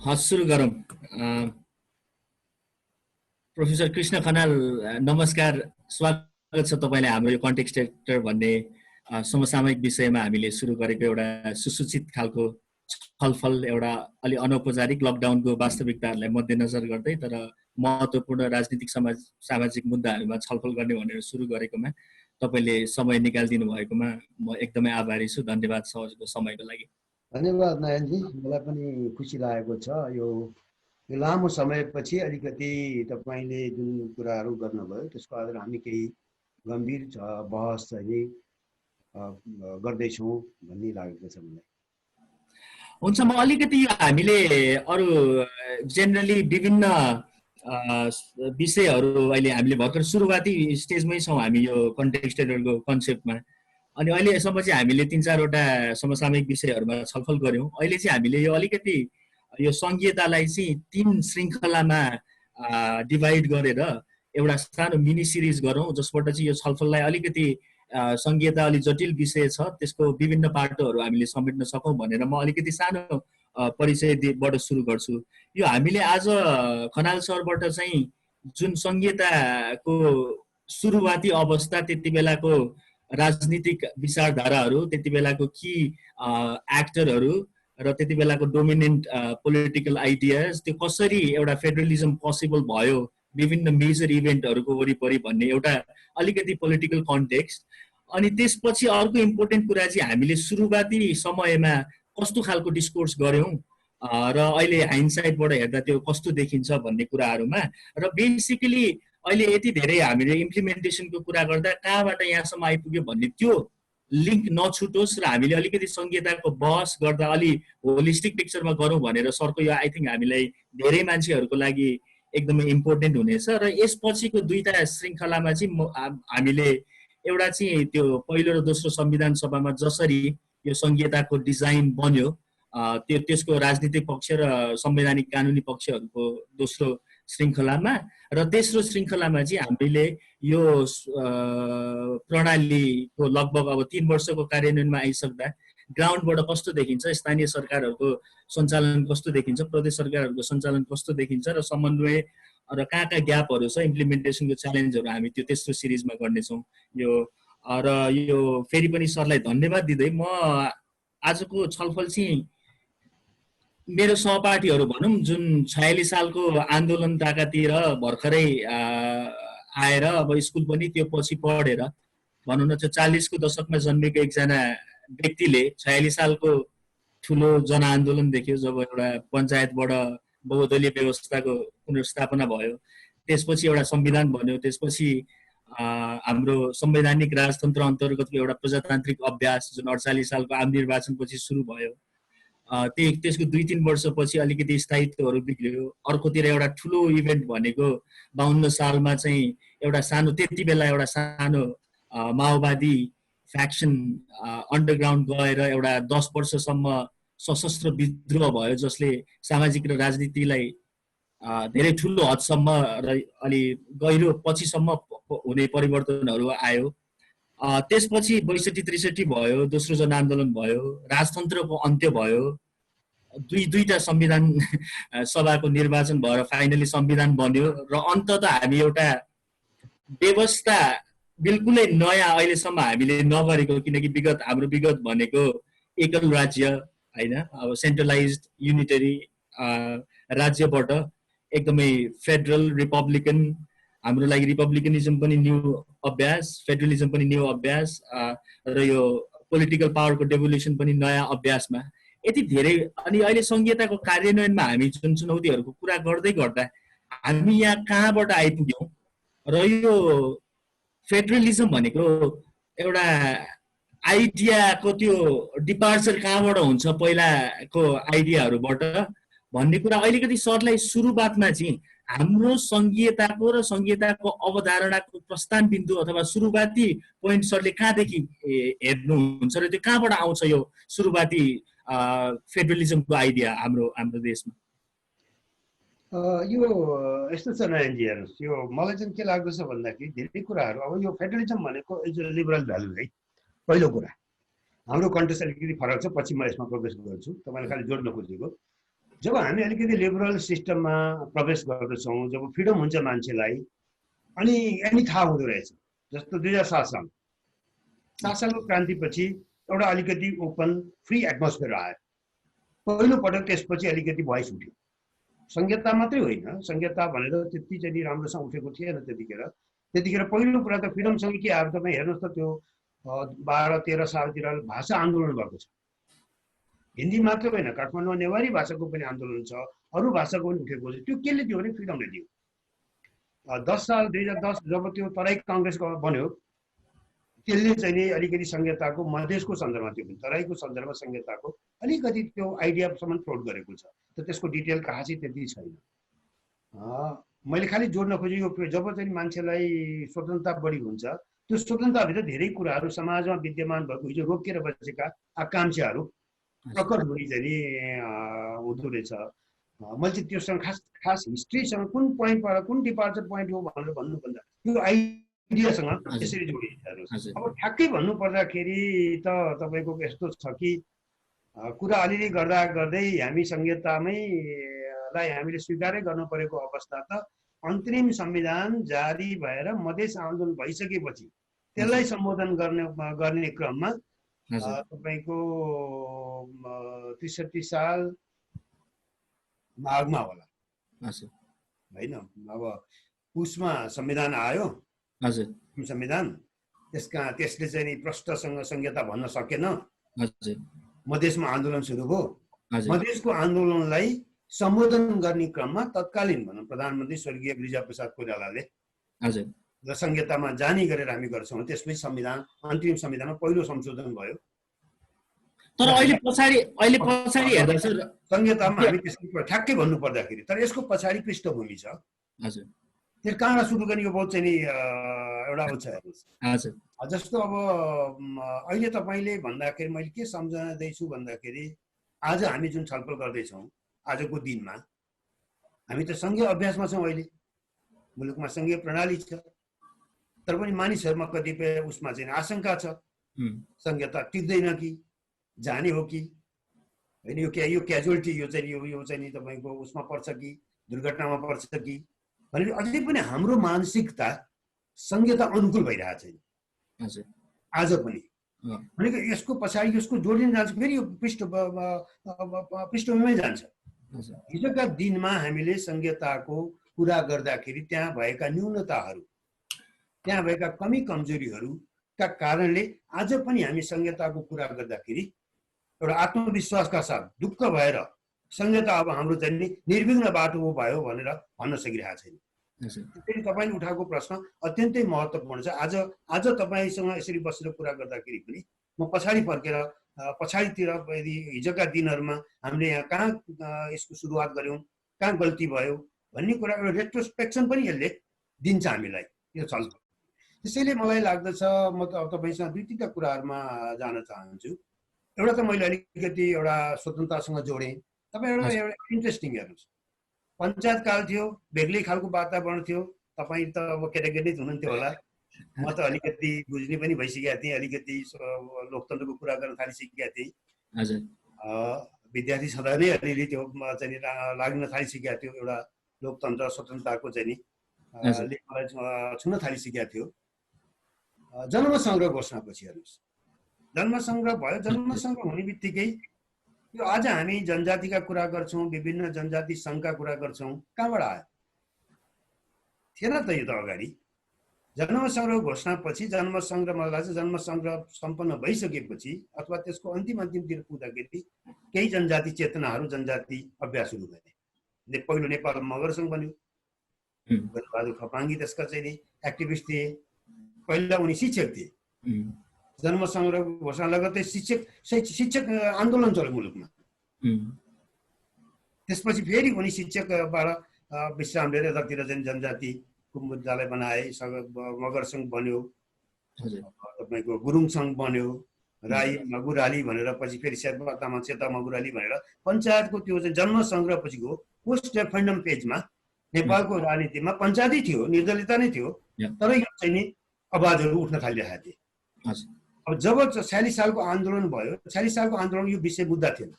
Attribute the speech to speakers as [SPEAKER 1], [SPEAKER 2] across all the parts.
[SPEAKER 1] हस् सुरु गरौँ। प्रोफेसर कृष्ण खनाल नमस्कार, स्वागत छ तपाईलाई हाम्रो यो कन्टेक्स्ट एक्टर भन्ने समसामयिक विषयमा हामीले सुरु गरेको एउटा सुसूचित खालको छलफल, एउटा अलि अनौपचारिक लकडाउनको वास्तविकताहरूलाई मध्यनजर गर्दै तर महत्त्वपूर्ण राजनीतिक सामाजिक मुद्दाहरूमा छलफल गर्ने भनेर सुरु गरेकोमा तपाईले समय निकालिदिनु भएकोमा म एकदमै आभारी छु। धन्यवाद छ हजुरको समयको लागि।
[SPEAKER 2] धन्यवाद नयनजी, मलाई पनि खुसी लागेको छ। यो लामो समयपछि अलिकति तपाईले जुन कुराहरू गर्नुभयो त्यसको आधारमा हामी केही गम्भीर बहस चाहिँ गर्दैछौँ भन्ने लागेको छ मलाई।
[SPEAKER 1] हुन्छ, म अलिकति हामीले अरू जेनरली विभिन्न विषयहरू अहिले हामीले भर्खर सुरुवाती स्टेजमै छौँ हामी यो कन्टेक्स्टहरूको कन्सेप्टमा। अनि अहिलेसम्म चाहिँ हामीले 3-4वटा समसामयिक विषयहरूमा छलफल गऱ्यौँ। अहिले चाहिँ हामीले यो अलिकति यो सङ्घीयतालाई चाहिँ 3 श्रृङ्खलामा डिभाइड गरेर एउटा सानो मिनी सिरिज गरौँ, जसबाट चाहिँ यो छलफललाई अलिकति सङ्घीयता अलि जटिल विषय छ त्यसको विभिन्न पाटोहरू हामीले समेट्न सकौँ भनेर म अलिकति सानो परिचयबाट सुरु गर्छु। यो हामीले आज खनाल सरबाट चाहिँ जुन सङ्घीयताको सुरुवाती अवस्था, त्यति बेलाको राजनीतिक विचारधाराहरू, त्यति बेलाको कि एक्टरहरू र त्यति बेलाको डोमिनेन्ट पोलिटिकल आइडियाज, त्यो कसरी एउटा फेडरलिजम पोसिबल भयो विभिन्न मेजर इभेन्टहरूको वरिपरि भन्ने एउटा अलिकति पोलिटिकल कन्टेक्स्ट। अनि त्यसपछि अर्को इम्पोर्टेन्ट कुरा चाहिँ हामीले सुरुवाती समयमा कस्तो खालको डिस्कोर्स गऱ्यौँ र अहिले हाइन्डसाइडबाट हेर्दा त्यो कस्तो देखिन्छ भन्ने कुराहरूमा, र बेसिकली अहिले यति धेरै हामीले इम्प्लिमेन्टेसनको कुरा गर्दा कहाँबाट यहाँसम्म आइपुग्यो भन्ने त्यो लिङ्क नछुटोस् र हामीले अलिकति सङ्घीयताको बहस गर्दा अलि होलिस्टिक पिक्चरमा गरौँ भनेर सरको यो आई थिङ्क हामीलाई धेरै मान्छेहरूको लागि एकदमै इम्पोर्टेन्ट हुनेछ। र यसपछिको 2टा श्रृङ्खलामा चाहिँ हामीले एउटा चाहिँ त्यो पहिलो र दोस्रो संविधान सभामा जसरी यो सङ्घीयताको डिजाइन बन्यो त्यसको राजनीतिक पक्ष र संवैधानिक कानुनी पक्षहरूको दोस्रो श्रृङ्खलामा, र तेस्रो श्रृङ्खलामा चाहिँ हामीले यो प्रणालीको लगभग अब 3 वर्षको कार्यान्वयनमा आइसक्दा ग्राउन्डबाट कस्तो देखिन्छ, स्थानीय सरकारहरूको सञ्चालन कस्तो देखिन्छ, प्रदेश सरकारहरूको सञ्चालन कस्तो देखिन्छ र समन्वय र कहाँ ग्यापहरू छ, इम्प्लिमेन्टेसनको च्यालेन्जहरू हामी त्यो तेस्रो सिरिजमा गर्नेछौँ। यो र यो फेरि पनि सरलाई धन्यवाद दिँदै म आजको छलफल चाहिँ मेरो सहपाठीहरू भनौँ जुन 46 सालको आन्दोलन ताकातिर भर्खरै आएर अब स्कुल पनि त्यो पछि पढेर भनौँ न, त्यो 40 को दशकमा जन्मेको एकजना व्यक्तिले 46 सालको ठुलो जनआन्दोलन देख्यो जब एउटा पञ्चायतबाट बहुदलीय व्यवस्थाको पुनर्स्थापना भयो, त्यसपछि एउटा संविधान बन्यो, त्यसपछि हाम्रो संवैधानिक राजतन्त्र अन्तर्गतको एउटा प्रजातान्त्रिक अभ्यास जुन 48 सालको आम निर्वाचनपछि सुरु भयो, त्यसको 2-3 वर्षपछि अलिकति स्थायित्वहरू बिग्रियो। अर्कोतिर एउटा ठुलो इभेन्ट भनेको 52 सालमा चाहिँ एउटा सानो, त्यति बेला एउटा सानो माओवादी फ्याक्सन अन्डरग्राउन्ड गएर एउटा 10 वर्षसम्म सशस्त्र विद्रोह भयो, जसले सामाजिक र राजनीतिलाई धेरै ठुलो हदसम्म र अलि गहिरो पछिसम्म हुने परिवर्तनहरू आयो। त्यसपछि 62-63 भयो, दोस्रो जनआन्दोलन भयो, राजतन्त्रको अन्त्य भयो, दुईटा संविधान सभाको निर्वाचन भएर फाइनली संविधान बन्यो र अन्ततः हामी एउटा व्यवस्था बिल्कुलै नयाँ अहिलेसम्म हामीले नगरेको, किनकि हाम्रो विगत भनेको एकल राज्य हैन, अब सेन्ट्रलाइज्ड युनिटरी राज्यबाट एकदमै फेडरल रिपब्लिकन, हाम्रो लागि रिपब्लिकनिजम पनि न्यू अभ्यास, फेडरलिजम पनि न्यू अभ्यास र यो पोलिटिकल पावरको डेभोल्युसन पनि नयाँ अभ्यासमा यति धेरै। अनि अहिले संघीयताको कार्यान्वयनमा हामी जुन चुनौतीहरूको कुरा गर्दै गर्दा हामी यहाँ कहाँबाट आइपुग्यौँ र यो फेडरलिजम भनेको एउटा आइडियाको त्यो डिपार्चर कहाँबाट हुन्छ पहिलाको आइडियाहरूबाट भन्ने कुरा अलिकति सरलाई सुरुवातमा चाहिँ हाम्रो संघीयताको र संघीयताको अवधारणाको प्रस्थान बिन्दु अथवा सुरुवाती पोइन्ट सरले कहाँदेखि हेर्नुहुन्छ र त्यो कहाँबाट आउँछ यो सुरुवाती फेडरलिजमको आइडिया हाम्रो देशमा?
[SPEAKER 2] यो यस्तो छ नयनजी, हेर्नुहोस्, यो मलाई चाहिँ के लाग्दछ भन्दाखेरि धेरै कुराहरू, अब यो फेडरलिजम भनेको इज अ लिबरल भ्यालु है। पहिलो कुरा हाम्रो कन्टेक्स्ट अलिकति फरक छ, पछि म यसमा प्रवेश गर्छु, तपाईँले खालि जोड्न खोजेको। जब हामी अलिकति लिबरल सिस्टममा प्रवेश गर्दछौँ, जब फ्रिडम हुन्छ मान्छेलाई, अनि थाहा हुँदो रहेछ। जस्तो 2007 साल 7 सालको क्रान्तिपछि एउटा अलिकति ओपन फ्री एटमोस्फियर आयो पहिलो पटक। त्यसपछि अलिकति भोइस उठ्यो। संहिता मात्रै होइन, संहिता भनेर त्यति चाहिँ राम्रोसँग उठेको थिएन त्यतिखेर। पहिलो कुरा त फ्रिडमसँग के आयो, तपाईँ हेर्नुहोस् त त्यो 12-13 सालतिर भाषा आन्दोलन भएको छ। हिन्दी मात्र होइन, काठमाडौँमा नेवारी भाषाको पनि आन्दोलन छ, अरू भाषाको पनि उठेको छ। त्यो केले दियो भने फ्रिडमले दियो। 2010 जब त्यो तराई काङ्ग्रेस बन्यो, त्यसले चाहिँ नि अलिकति संहिताको मधेसको सन्दर्भमा, त्यो पनि तराईको सन्दर्भमा संहिताको अलिकति त्यो आइडियासम्म फ्लोट गरेको छ। त त्यसको डिटेल खासै त्यति छैन। मैले खालि जोड्न खोजेको यो जब चाहिँ मान्छेलाई स्वतन्त्रता बढी हुन्छ, त्यो स्वतन्त्रताभित्र धेरै कुराहरू समाजमा विद्यमान भएको हिजो रोकिएर बसेका आकांक्षाहरू प्रकट हुने चाहिँ हुँदो रहेछ। मैले चाहिँ त्योसँग खास हिस्ट्रीसँग कुन पोइन्टबाट कुन डिपार्चर पोइन्ट हो भनेर भन्नुभन्दा त्यो आइडियासँग त्यसरी जोडिन्छ। अब ठ्याक्कै भन्नुपर्दाखेरि त तपाईँको यस्तो छ कि कुरा अलिअलि गर्दा गर्दै हामी संहितामै हामीले स्वीकारै गर्नु परेको अवस्था त अन्तरिम संविधान जारी भएर मधेस आन्दोलन भइसकेपछि त्यसलाई सम्बोधन गर्ने क्रममा तपाईँको 63 साल माघमा होला होइन। अब पुसमा संविधान आयो, संविधान त्यसले चाहिँ नि प्रष्टसँग संहिता भन्न सकेन। मधेसमा आन्दोलन सुरु भयो। मधेसको आन्दोलनलाई सम्बोधन गर्ने क्रममा तत्कालीन भनौँ प्रधानमन्त्री स्वर्गीय गिरिजाप्रसाद कोइरालाले र संहितामा जानी गरेर हामी गर्छौँ। त्यसपछि संविधान अन्तिम संविधानमा पहिलो संशोधन भयो।
[SPEAKER 1] तर अहिले पछाडि हेर्दा सर
[SPEAKER 2] संहितामा हामी त्यसको ठ्याक्कै भन्नु पर्दाखेरि तर यसको पछाडि पृष्ठभूमि छ।
[SPEAKER 1] हजुर,
[SPEAKER 2] त्यो कहाँबाट सुरु गर्ने यो बहुत चाहिँ नि एउटा छ।
[SPEAKER 1] हजुर,
[SPEAKER 2] जस्तो अब अहिले तपाईँले भन्दाखेरि मैले के सम्झँदैछु भन्दाखेरि आज हामी जुन छलफल गर्दैछौँ आजको दिनमा हामी त सङ्घीय अभ्यासमा छौँ। अहिले मुलुकमा सङ्घीय प्रणाली छ, तर पनि मानिसहरूमा कतिपय उसमा चाहिँ आशंका छ संहिता टिक्दैन कि जाने हो कि होइन, यो क्याजुअलिटी यो चाहिँ नि तपाईँको उसमा पर्छ कि दुर्घटनामा पर्छ कि भनेर अझै पनि हाम्रो मानसिकता संहिता अनुकूल भइरहेको छैन आज पनि। भनेको यसको पछाडि यसको जोडिन जान्छ, फेरि यो पृष्ठभूमिमै जान्छ। हिजोका दिनमा हामीले संहिताको कुरा गर्दाखेरि त्यहाँ भएका न्यूनताहरू, त्यहाँ भएका कमी कमजोरीहरूका कारणले आज पनि हामी संहिताको कुरा गर्दाखेरि एउटा आत्मविश्वासका साथ ढुक्क भएर संहिता अब हाम्रो चाहिँ निर्विघ्न बाटो भयो भनेर भन्न सकिरहेको छैन। फेरि तपाईँले उठाएको प्रश्न अत्यन्तै महत्त्वपूर्ण छ। आज तपाईँसँग यसरी बसेर कुरा गर्दाखेरि पनि म पछाडि फर्केर पछाडितिर यदि हिजोका दिनहरूमा हामीले यहाँ कहाँ यसको सुरुवात गऱ्यौँ, कहाँ गल्ती भयो भन्ने कुरा एउटा रेट्रोस्पेक्सन पनि यसले दिन्छ हामीलाई यो छलफल। त्यसैले मलाई लाग्दछ म त अब तपाईँसँग दुई तिनवटा कुराहरूमा जान चाहन्छु। एउटा त मैले अलिकति एउटा स्वतन्त्रतासँग जोडेँ। तपाईँ एउटा इन्ट्रेस्टिङ हेर्नुहोस्, पञ्चायत काल थियो, बेग्लै खालको वातावरण थियो। तपाईँ त अब केटाकेटी हुनुहुन्थ्यो होला, म त अलिकति बुझ्ने पनि भइसकेका थिएँ, अलिकति लोकतन्त्रको कुरा गर्न थालिसकेका थिएँ। विद्यार्थी छँदा नै अलिअलि त्यो चाहिँ लाग्न थालिसकेका थियो, एउटा लोकतन्त्र स्वतन्त्रताको चाहिँ नि मलाई छुन थालिसकेका थियो। जनमतसङ्ग्रह घोषणापछि हेर्नुहोस्, जनमतसङ्ग्रह भयो। जनमतसङ्ग्रह हुने बित्तिकै यो आज हामी जनजातिका कुरा गर्छौँ, विभिन्न जनजाति सङ्घका कुरा गर्छौँ, कहाँबाट आयो? थिएन त यो त अगाडि। जनमतसङ्ग्रह घोषणापछि जनमतसङ्ग्रह मलाई लाग्छ जनमतसङ्ग्रह सम्पन्न भइसकेपछि अथवा त्यसको अन्तिमतिर पुग्दाखेरि केही जनजाति चेतनाहरू, जनजाति अभ्यास सुरु गरे। पहिलो नेपाल मगर सङ्घ बन्यो, बहादुर खपाङ्गी त्यसका चाहिँ नि एक्टिभिस्ट थिए। पहिला उनी शिक्षक थिए। जनमतसङ्ग्रह घोषणा लगत्तै शिक्षक आन्दोलन चल्यो मुलुकमा। त्यसपछि फेरि उनी शिक्षकबाट विश्राम लिएर यतातिर चाहिँ जनजातिको मुद्दालाई बनाए। मगर सङ्घ बन्यो, तपाईँको गुरुङ सङ्घ बन्यो, राई मगुराली भनेर पछि फेरि शेर्पा तामाङ सेता मगुराली भनेर पञ्चायतको त्यो चाहिँ जनमतसङ्ग्रह पछिको पोस्ट रेफरेन्डम पेजमा नेपालको राजनीतिमा पञ्चायतै थियो, निर्दलीयता नै थियो, तर यो चाहिँ नि आवाजहरू उठ्न थालिरहेका थिए। अब जब 46 सालको आन्दोलन भयो, 46 सालको आन्दोलन यो विषय मुद्दा थिएन।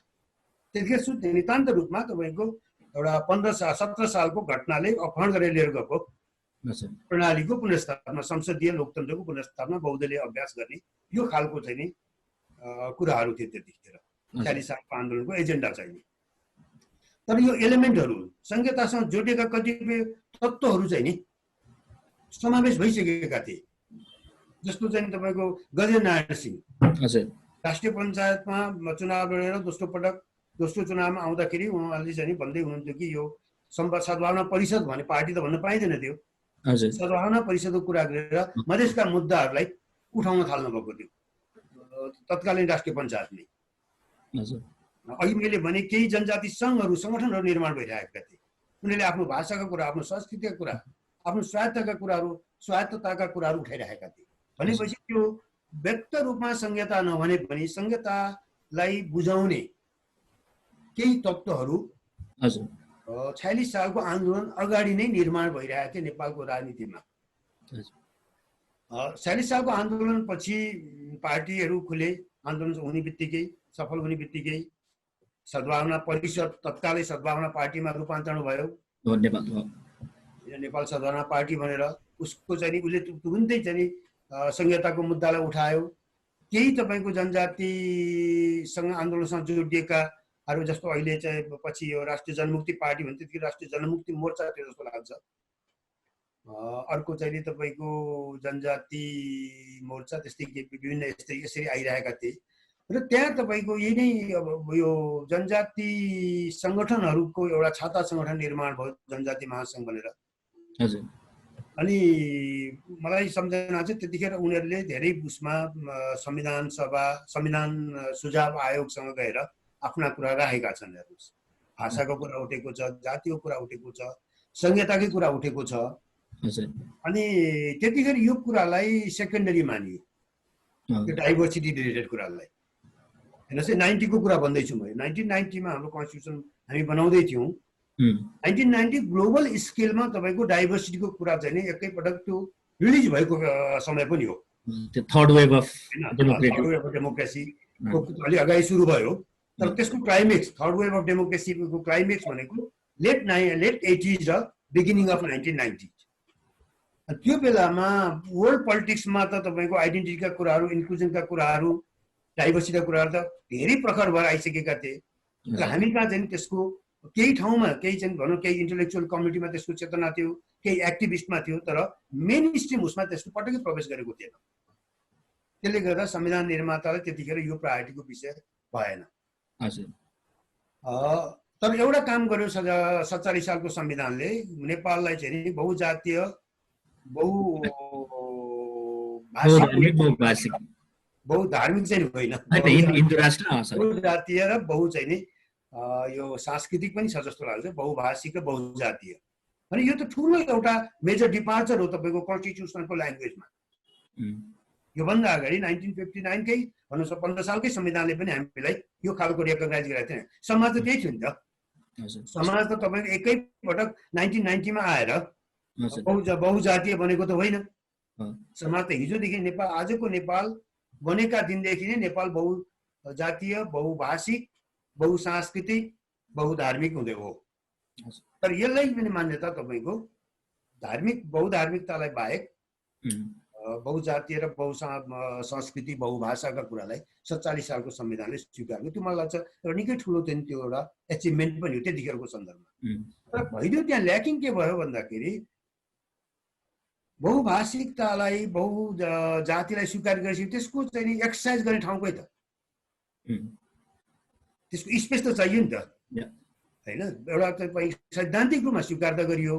[SPEAKER 2] त्यतिखेर नितान्त रूपमा तपाईँको एउटा 17 सालको घटनाले अपहरण गरेर लिएर गएको प्रणालीको पुनर्स्थापना, संसदीय लोकतन्त्रको पुनर्स्थापना, बहुदलीय अभ्यास गर्ने यो खालको चाहिँ नि कुराहरू थिए त्यतिखेर 40 सालको आन्दोलनको एजेन्डा चाहिँ नि। तर यो एलिमेन्टहरू संहितासँग जोडिएका कतिपय तत्त्वहरू चाहिँ नि समावेश भइसकेका थिए। जस्तो चाहिँ तपाईँको गजेन्द्र नारायण सिंह राष्ट्रिय पञ्चायतमा चुनाव लडेर दोस्रो चुनावमा आउँदाखेरि उहाँले चाहिँ भन्दै हुनुहुन्थ्यो कि यो सद्भावना परिषद भन्ने पार्टी त भन्न पाइँदैन थियो। सद्भावना परिषदको कुरा गरेर मधेसका मुद्दाहरूलाई उठाउन थाल्नु भएको थियो तत्कालीन राष्ट्रिय पञ्चायतले। अघि मैले भने केही जनजाति सङ्घहरू सङ्गठनहरू निर्माण भइरहेका थिए। उनीहरूले आफ्नो भाषाका कुरा, आफ्नो संस्कृतिका कुरा, आफ्नो स्वायत्तताका कुराहरू उठाइरहेका थिए। भनेपछि त्यो व्यक्त रूपमा संहिता नभने पनि संहितालाई बुझाउने केही तत्त्वहरू 46 सालको आन्दोलन अगाडि नै निर्माण भइरहेको थियो नेपालको राजनीतिमा। 46 सालको आन्दोलनपछि पार्टीहरू खुले, आन्दोलन हुने बित्तिकै, सफल हुने बित्तिकै सद्भावना परिषद तत्कालै सद्भावना पार्टीमा रूपान्तरण भयो, नेपाल सद्भावना पार्टी भनेर। उसको चाहिँ उसले तुरुन्तै चाहिँ संहिताको मुद्दालाई उठायो। केही तपाईँको जनजातिसँग आन्दोलनसँग जोडिएका अरू जस्तो अहिले चाहिँ पछि यो राष्ट्रिय जनमुक्ति पार्टी भन्छ, त्यतिखेर राष्ट्रिय जनमुक्ति मोर्चा थियो जस्तो लाग्छ। अर्को चाहिँ तपाईँको जनजाति मोर्चा, त्यस्तै विभिन्न यसरी आइरहेका थिए। र त्यहाँ तपाईँको यही नै अब यो जनजाति सङ्गठनहरूको एउटा छाता सङ्गठन निर्माण भयो, जनजाति महासङ्घ भनेर। अनि मलाई सम्झना छ त्यतिखेर उनीहरूले धेरै उसमा संविधान सभा, संविधान सुझाव आयोगसँग गएर आफ्ना कुरा राखेका छन्। भाषाको कुरा उठेको छ, जातिको कुरा उठेको छ, संहिताकै कुरा उठेको छ। अनि त्यतिखेर यो कुरालाई सेकेन्डरी मानियो, यो डाइभर्सिटी रिलेटेड कुरालाई। हेर्नुहोस् है, 90 को कुरा भन्दैछु म। 1990 मा हाम्रो कन्स्टिट्युसन हामी बनाउँदै थियौँ। 1990 ग्लोबल स्केलमा तपाईँको डाइभर्सिटीको कुरा चाहिँ नि एकैपटक त्यो रिलिज भएको समय पनि हो।
[SPEAKER 1] थर्ड वेभ अफ
[SPEAKER 2] डेमोक्रेसी अलि अगाडि सुरु भयो। तर त्यसको क्लाइमेक्स, थर्ड वेभ अफ डेमोक्रेसीको क्लाइमेक्स भनेको लेट 80s र बिगिनिङ अफ 1990। त्यो बेलामा वर्ल्ड पोलिटिक्समा त तपाईँको आइडेन्टिटीका कुराहरू, इन्क्लुजनका कुराहरू, डाइभर्सिटीका कुराहरू त धेरै प्रखर भएर आइसकेका थिए। र हामी कहाँ चाहिँ त्यसको केही ठाउँमा, केही चाहिँ भनौँ केही इन्टेलेक्चुअल कम्युनिटीमा त्यसको चेतना थियो, केही एक्टिभिस्टमा थियो, तर मेन स्ट्रिम उसमा त्यसको पटक्कै प्रवेश गरेको थिएन। त्यसले गर्दा संविधान निर्माताले त्यतिखेर यो प्रायोरिटीको विषय भएन। तर एउटा काम गर्यो 47 सालको संविधानले, नेपाललाई चाहिँ बहुजातीय, बहुधार्मिक चाहिँ होइन, बहुजातीय र बहु चाहिँ नि यो सांस्कृतिक पनि छ जस्तो लाग्छ, बहुभाषिक र बहुजातीय। अनि यो त ठुलो एउटा मेजर डिपार्चर हो तपाईँको कन्स्टिट्युसनको ल्याङ्ग्वेजमा। योभन्दा अगाडि 1959 कै भन्नुहोस् 15 सालकै संविधानले पनि हामीलाई यो खालको रेकगनाइज गरेको थिएन। समाज त त्यही थियो नि त। समाज त तपाईँको एकैपटक 1990 मा आएर बहुजातीय बनेको त होइन। समाज त हिजोदेखि नेपाल, आजको नेपाल बनेका दिनदेखि नै नेपाल बहुजातीय, बहुभाषिक, बहुसांस्कृतिक, बहुधार्मिक हुँदै हो। तर यसलाई पनि मान्यता तपाईँको बहुधार्मिकतालाई बाहेक बहुजातीय र बहुसंस्कृति, बहुभाषाका कुरालाई 47 सालको संविधानले स्वीकार गर्यो। त्यो मलाई लाग्छ एउटा निकै ठुलो चाहिँ त्यो एउटा एचिभमेन्ट पनि हो त्यतिखेरको सन्दर्भमा। तर भइदियो त्यहाँ ल्याकिङ के भयो भन्दाखेरि बहुभाषिकतालाई, बहुजातिलाई स्वीकार गरेपछि त्यसको चाहिँ एक्सर्साइज गर्ने ठाउँ कोही त, त्यसको स्पेस त चाहियो नि त, होइन? एउटा तपाईँ सैद्धान्तिक रूपमा स्वीकार त गरियो,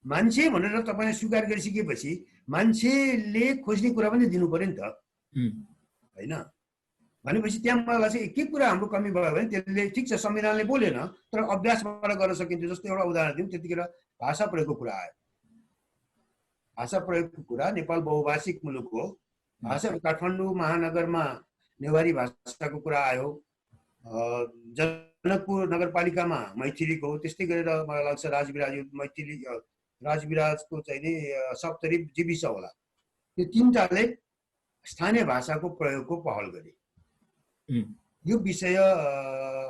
[SPEAKER 2] मान्छे भनेर तपाईँले स्वीकार गरिसकेपछि मान्छेले खोज्ने कुरा पनि दिनु पर्यो नि त, होइन? भनेपछि त्यहाँ मलाई लाग्छ के कुरा हाम्रो कमी भयो भने त्यसले ठिक छ संविधानले बोलेन तर अभ्यासबाट गर्न सकिन्थ्यो। जस्तो एउटा उदाहरण दिउँ, त्यतिखेर भाषा प्रयोगको कुरा आयो। भाषा प्रयोगको कुरा, नेपाल बहुभाषिक मुलुक हो। भाषा काठमाडौँ महानगरमा नेवारी भाषाको कुरा आयो, जनकपुर नगरपालिकामा मैथिलीको, त्यस्तै गरेर मलाई लाग्छ राजविराज मैथिली, राजविराजको चाहिँ नि सप्तरी जीविस होला। यो 3टाले स्थानीय भाषाको प्रयोगको पहल गरे। यो विषय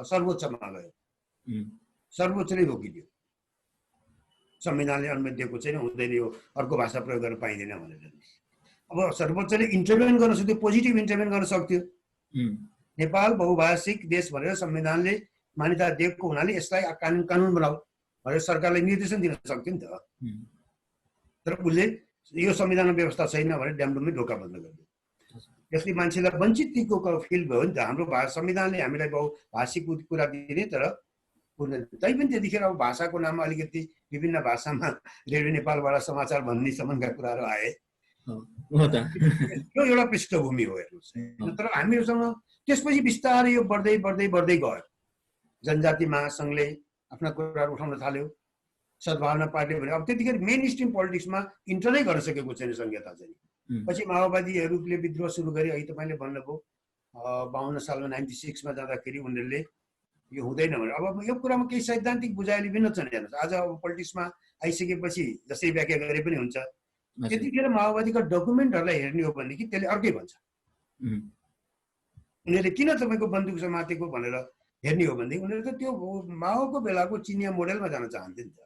[SPEAKER 2] सर्वोच्चमा गयो, सर्वोच्चले रोकिदियो, संविधानले अनुमति दिएको छैन, हुँदैन, यो अर्को भाषा प्रयोग गर्न पाइँदैन भनेर। अब सर्वोच्चले इन्टरभेन गर्न सक्थ्यो, पोजिटिभ इन्टरभेन गर्न सक्थ्यो। नेपाल बहुभाषिक देश भनेर संविधानले मान्यता दिएको हुनाले यसलाई कानुन बनाऊ भनेर सरकारलाई निर्देशन दिन सक्थ्यो नि त। तर उसले यो संविधानमा व्यवस्था छैन भनेर ड्यामडुममै ढोका बन्द गरिदियो। यसले मान्छेलाई वञ्चितको फिल भयो नि त। हाम्रो संविधानले हामीलाई बहुभाषिक कुरा दिने, तर तैपनि त्यतिखेर अब भाषाको नाममा अलिकति विभिन्न भाषामा रेडियो नेपालबाट समाचार भन्ने सम्बन्धका कुराहरू आए। यो एउटा पृष्ठभूमि हो हेर्नुहोस्। तर हामीहरूसँग त्यसपछि बिस्तारै यो बढ्दै बढ्दै बढ्दै गयो। जनजाति महासङ्घले आफ्ना कुराहरू उठाउन थाल्यो, सद्भावना पार्टीले भने। अब त्यतिखेर मेन स्ट्रिम पोलिटिक्समा इन्टरै गर्न सकेको छैन संहिता चाहिँ। पछि माओवादीहरूले विद्रोह सुरु गरे। अहिले तपाईँले भन्नुभयो 52 सालमा 96 जाँदाखेरि उनीहरूले यो हुँदैन भने। अब यो कुरामा केही सैद्धान्तिक बुझाइले भिन्न छन्। हेर्नुहोस्, आज अब पोलिटिक्समा आइसकेपछि जसै व्याख्या गरे पनि हुन्छ। त्यतिखेर माओवादीका डकुमेन्टहरूलाई हेर्ने हो भनेदेखि त्यसले अर्कै भन्छ। उनीहरूले किन तपाईँको बन्दुक समातेको भनेर हेर्ने हो भनेदेखि उनीहरू त त्यो माओको बेलाको चिनिया मोडेलमा जान चाहन्थे नि त।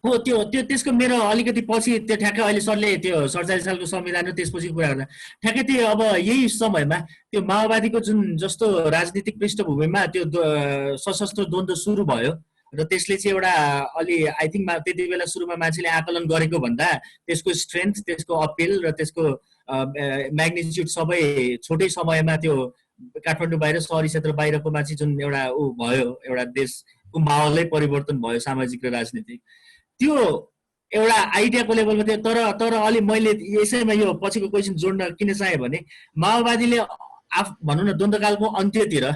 [SPEAKER 1] हो, त्यसको मेरो अलिकति पछि त्यो ठ्याक्कै अहिले सरले त्यो 47 सालको संविधान र त्यसपछि कुरा गर्दा ठ्याक्कै त्यो अब यही समयमा त्यो माओवादीको जुन जस्तो राजनीतिक पृष्ठभूमिमा त्यो सशस्त्र द्वन्द्व सुरु भयो र त्यसले चाहिँ एउटा अलि आई थिङ्क त्यति बेला सुरुमा मान्छेले आकलन गरेको भन्दा त्यसको स्ट्रेन्थ, त्यसको अपिल र त्यसको म्याग्निट्युड सबै छोटै समयमा त्यो काठमाडौँ बाहिर सहरी क्षेत्र बाहिरकोमा चाहिँ जुन एउटा भयो, एउटा देशको माहौलै परिवर्तन भयो सामाजिक र राजनीतिक, त्यो एउटा आइडियाको लेभलमा थियो। तर अलि मैले यसैमा यो पछिको क्वेसन जोड्न किन चाहेँ भने माओवादीले भनौँ न द्वन्द्वकालको अन्त्यतिर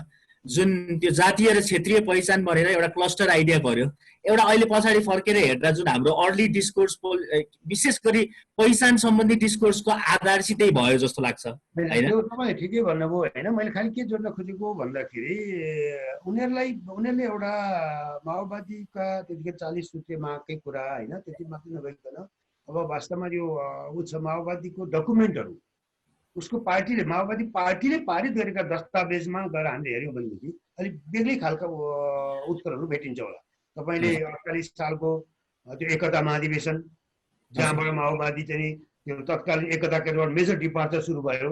[SPEAKER 1] जुन त्यो जातीय र क्षेत्रीय पहिचान भनेर एउटा क्लस्टर आइडिया गर्यो, एउटा अहिले पछाडि फर्केर हेर्दा जुन हाम्रो अर्ली डिस्कोर्स विशेष गरी पहिचान सम्बन्धी डिस्कोर्सको आधार चाहिँ त्यही भयो जस्तो लाग्छ हैन?
[SPEAKER 2] तपाईँले ठिकै भन्नुभयो हैन। मैले खालि के जोड्न खोजेको भन्दाखेरि उनीहरूले एउटा माओवादीका त्यतिखेर 40 सूत्रीय मागकै कुरा हैन, त्यति मात्रै नभइकन अब वास्तवमा यो माओवादीको डकुमेन्टहरू उसको पार्टीले, माओवादी पार्टीले पारित गरेका दस्तावेजमा गएर हामीले हेऱ्यौँ भनेदेखि अलिक बेग्लै खालका उत्तरहरू भेटिन्छ होला। तपाईँले 48 सालको त्यो एकता महाधिवेशन, जहाँबाट माओवादी चाहिँ त्यो तत्कालीन एकताको एउटा मेजर डिपार्चर सुरु भयो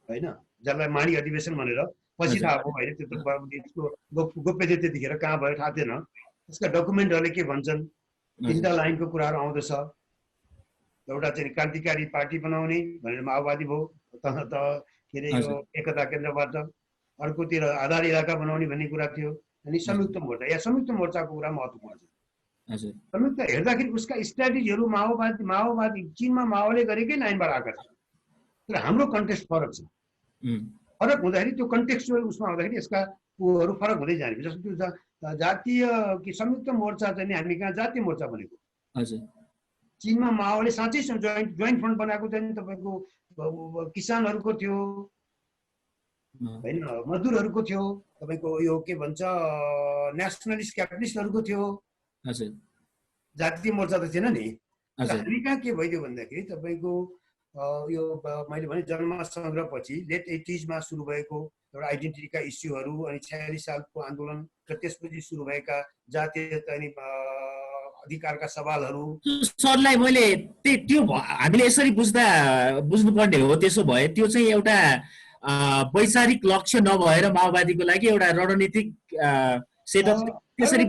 [SPEAKER 2] होइन, जसलाई माडी अधिवेशन भनेर पछि थाहा भयो होइन। त्यो त गोप्यता त्यतिखेर कहाँ भयो थाहा थिएन। त्यसका डकुमेन्टहरूले के भन्छन्, 3टा लाइनको कुराहरू आउँदछ। एउटा चाहिँ क्रान्तिकारी पार्टी बनाउने भनेर माओवादी भयो के अरे यो एकता केन्द्रबाट, अर्कोतिर आधार इलाका बनाउने भन्ने कुरा थियो, अनि संयुक्त मोर्चा या संयुक्त मोर्चाको कुरा महत्त्वपूर्ण छ। संयुक्त हेर्दाखेरि उसका स्ट्राटेजीहरू माओवादी चीनमा माओले गरेकै लाइनबाट आएका छन्। तर हाम्रो कन्टेक्स्ट फरक छ। फरक हुँदाखेरि त्यो कन्टेक्स्चुअल उसमा हुँदाखेरि यसका ऊहरू फरक हुँदै जाने। जस्तो त्यो जातीय कि संयुक्त मोर्चा चाहिँ हामी कहाँ जातीय मोर्चा भनेको, चीनमा माओले साँच्चै जोइन्ट फ्रन्ट बनाएको चाहिँ तपाईँको किसानहरूको थियो होइन, मजदुरहरूको थियो, तपाईँको यो के भन्छ नेसनलिस्ट क्यापिटलिस्टहरूको थियो, जातीय मोर्चा त थिएन नि। हामी कहाँ के भइदियो भन्दाखेरि तपाईँको यो मैले भने जनमतसङ्ग्रह पछि लेट 80s सुरु भएको एउटा आइडेन्टिटीका इस्युहरू, अनि 46 सालको आन्दोलन र त्यसपछि सुरु भएका जातीय अनि अधिकारका सवालहरू।
[SPEAKER 1] सरलाई मैले त्यो हामीले यसरी बुझ्नुपर्ने हो। त्यसो भए त्यो चाहिँ एउटा वैचारिक लक्ष्य नभएर माओवादीको लागि एउटा रणनीतिक सेटअप त्यसरी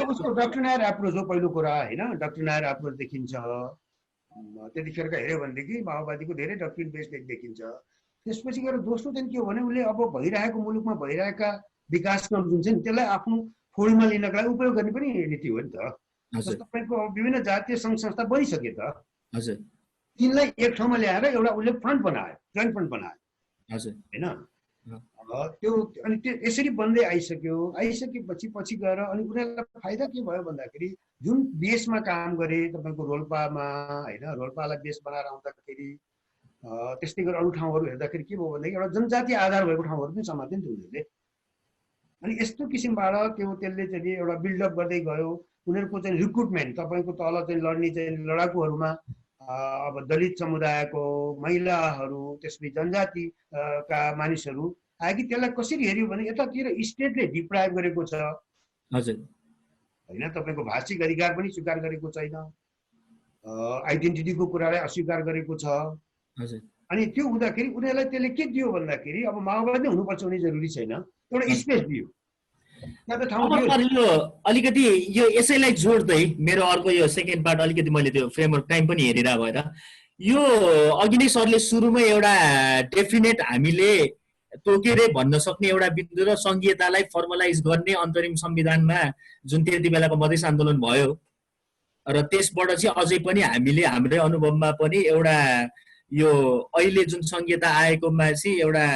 [SPEAKER 2] उसको डक्ट्रिनायर एप्रोच हो पहिलो कुरा होइन। डक्ट्रिनायर एप्रोच देखिन्छ त्यतिखेरका हेऱ्यो भनेदेखि माओवादीको धेरै डक्ट्रिन बेस देखिन्छ। त्यसपछि गएर दोस्रो चाहिँ के हो भने उसले अब भइरहेको मुलुकमा भइरहेका विकासक्रम जुन छ नि त्यसलाई आफ्नो फोल्डमा लिनका लागि उपयोग गर्ने पनि नीति हो नि त। तपाईँको विभिन्न जातीय सङ्घ संस्था बनिसके त, तिनलाई एक ठाउँमा ल्याएर एउटा उसले फ्रन्ट बनायो, जोइन्ट फ्रन्ट बनायो होइन। त्यो अनि त्यो यसरी बन्दै आइसकेपछि पछि गएर अनि उनीहरूलाई फाइदा के भयो भन्दाखेरि जुन बेसमा काम गरे तपाईँको रोल्पामा होइन, रोल्पालाई बेस बनाएर आउँदाखेरि त्यस्तै गरेर अरू ठाउँहरू हेर्दाखेरि के भयो भन्दाखेरि एउटा जनजातीय आधार भएको ठाउँहरू पनि समात्यो नि त उनीहरूले। अनि यस्तो किसिमबाट त्यसले चाहिँ एउटा बिल्डअप गर्दै गयो। उनीहरूको चाहिँ रिक्रुटमेन्ट तपाईँको तल चाहिँ लड्ने चाहिँ लडाकुहरूमा अब दलित समुदायको महिलाहरू, त्यसपछि जनजातिका मानिसहरू आयो कि त्यसलाई कसरी हेऱ्यो भने यतातिर स्टेटले डिप्राइभ गरेको छ
[SPEAKER 1] हजुर
[SPEAKER 2] होइन, तपाईँको भाषिक अधिकार पनि स्वीकार गरेको छैन, आइडेन्टिटीको कुरालाई अस्वीकार गरेको छ।
[SPEAKER 1] हजुर
[SPEAKER 2] अनि त्यो हुँदाखेरि उनीहरूलाई त्यसले के दियो भन्दाखेरि अब माओवादी हुनुपर्छ भने जरुरी छैन, एउटा स्पेस दियो, त्यहाँ त ठाउँ
[SPEAKER 1] अब
[SPEAKER 2] दियो।
[SPEAKER 1] सर यो अलिकति यो यसैलाई जोड्दै मेरो अर्को यो सेकेन्ड पार्ट अलिकति मैले त्यो फ्रेमवर्क टाइम पनि हेरिरहेको भएर यो अघि नै सरले सुरुमै एउटा डेफिनेट हामीले तोकेरै भन्न सक्ने एउटा बिन्दु र सङ्घीयतालाई फर्मलाइज गर्ने अन्तरिम संविधानमा जुन त्यति बेलाको मधेस आन्दोलन भयो र त्यसबाट चाहिँ अझै पनि हामीले हाम्रै अनुभवमा पनि एउटा यो अहिले जुन सङ्घीयता आएकोमा चाहिँ एउटा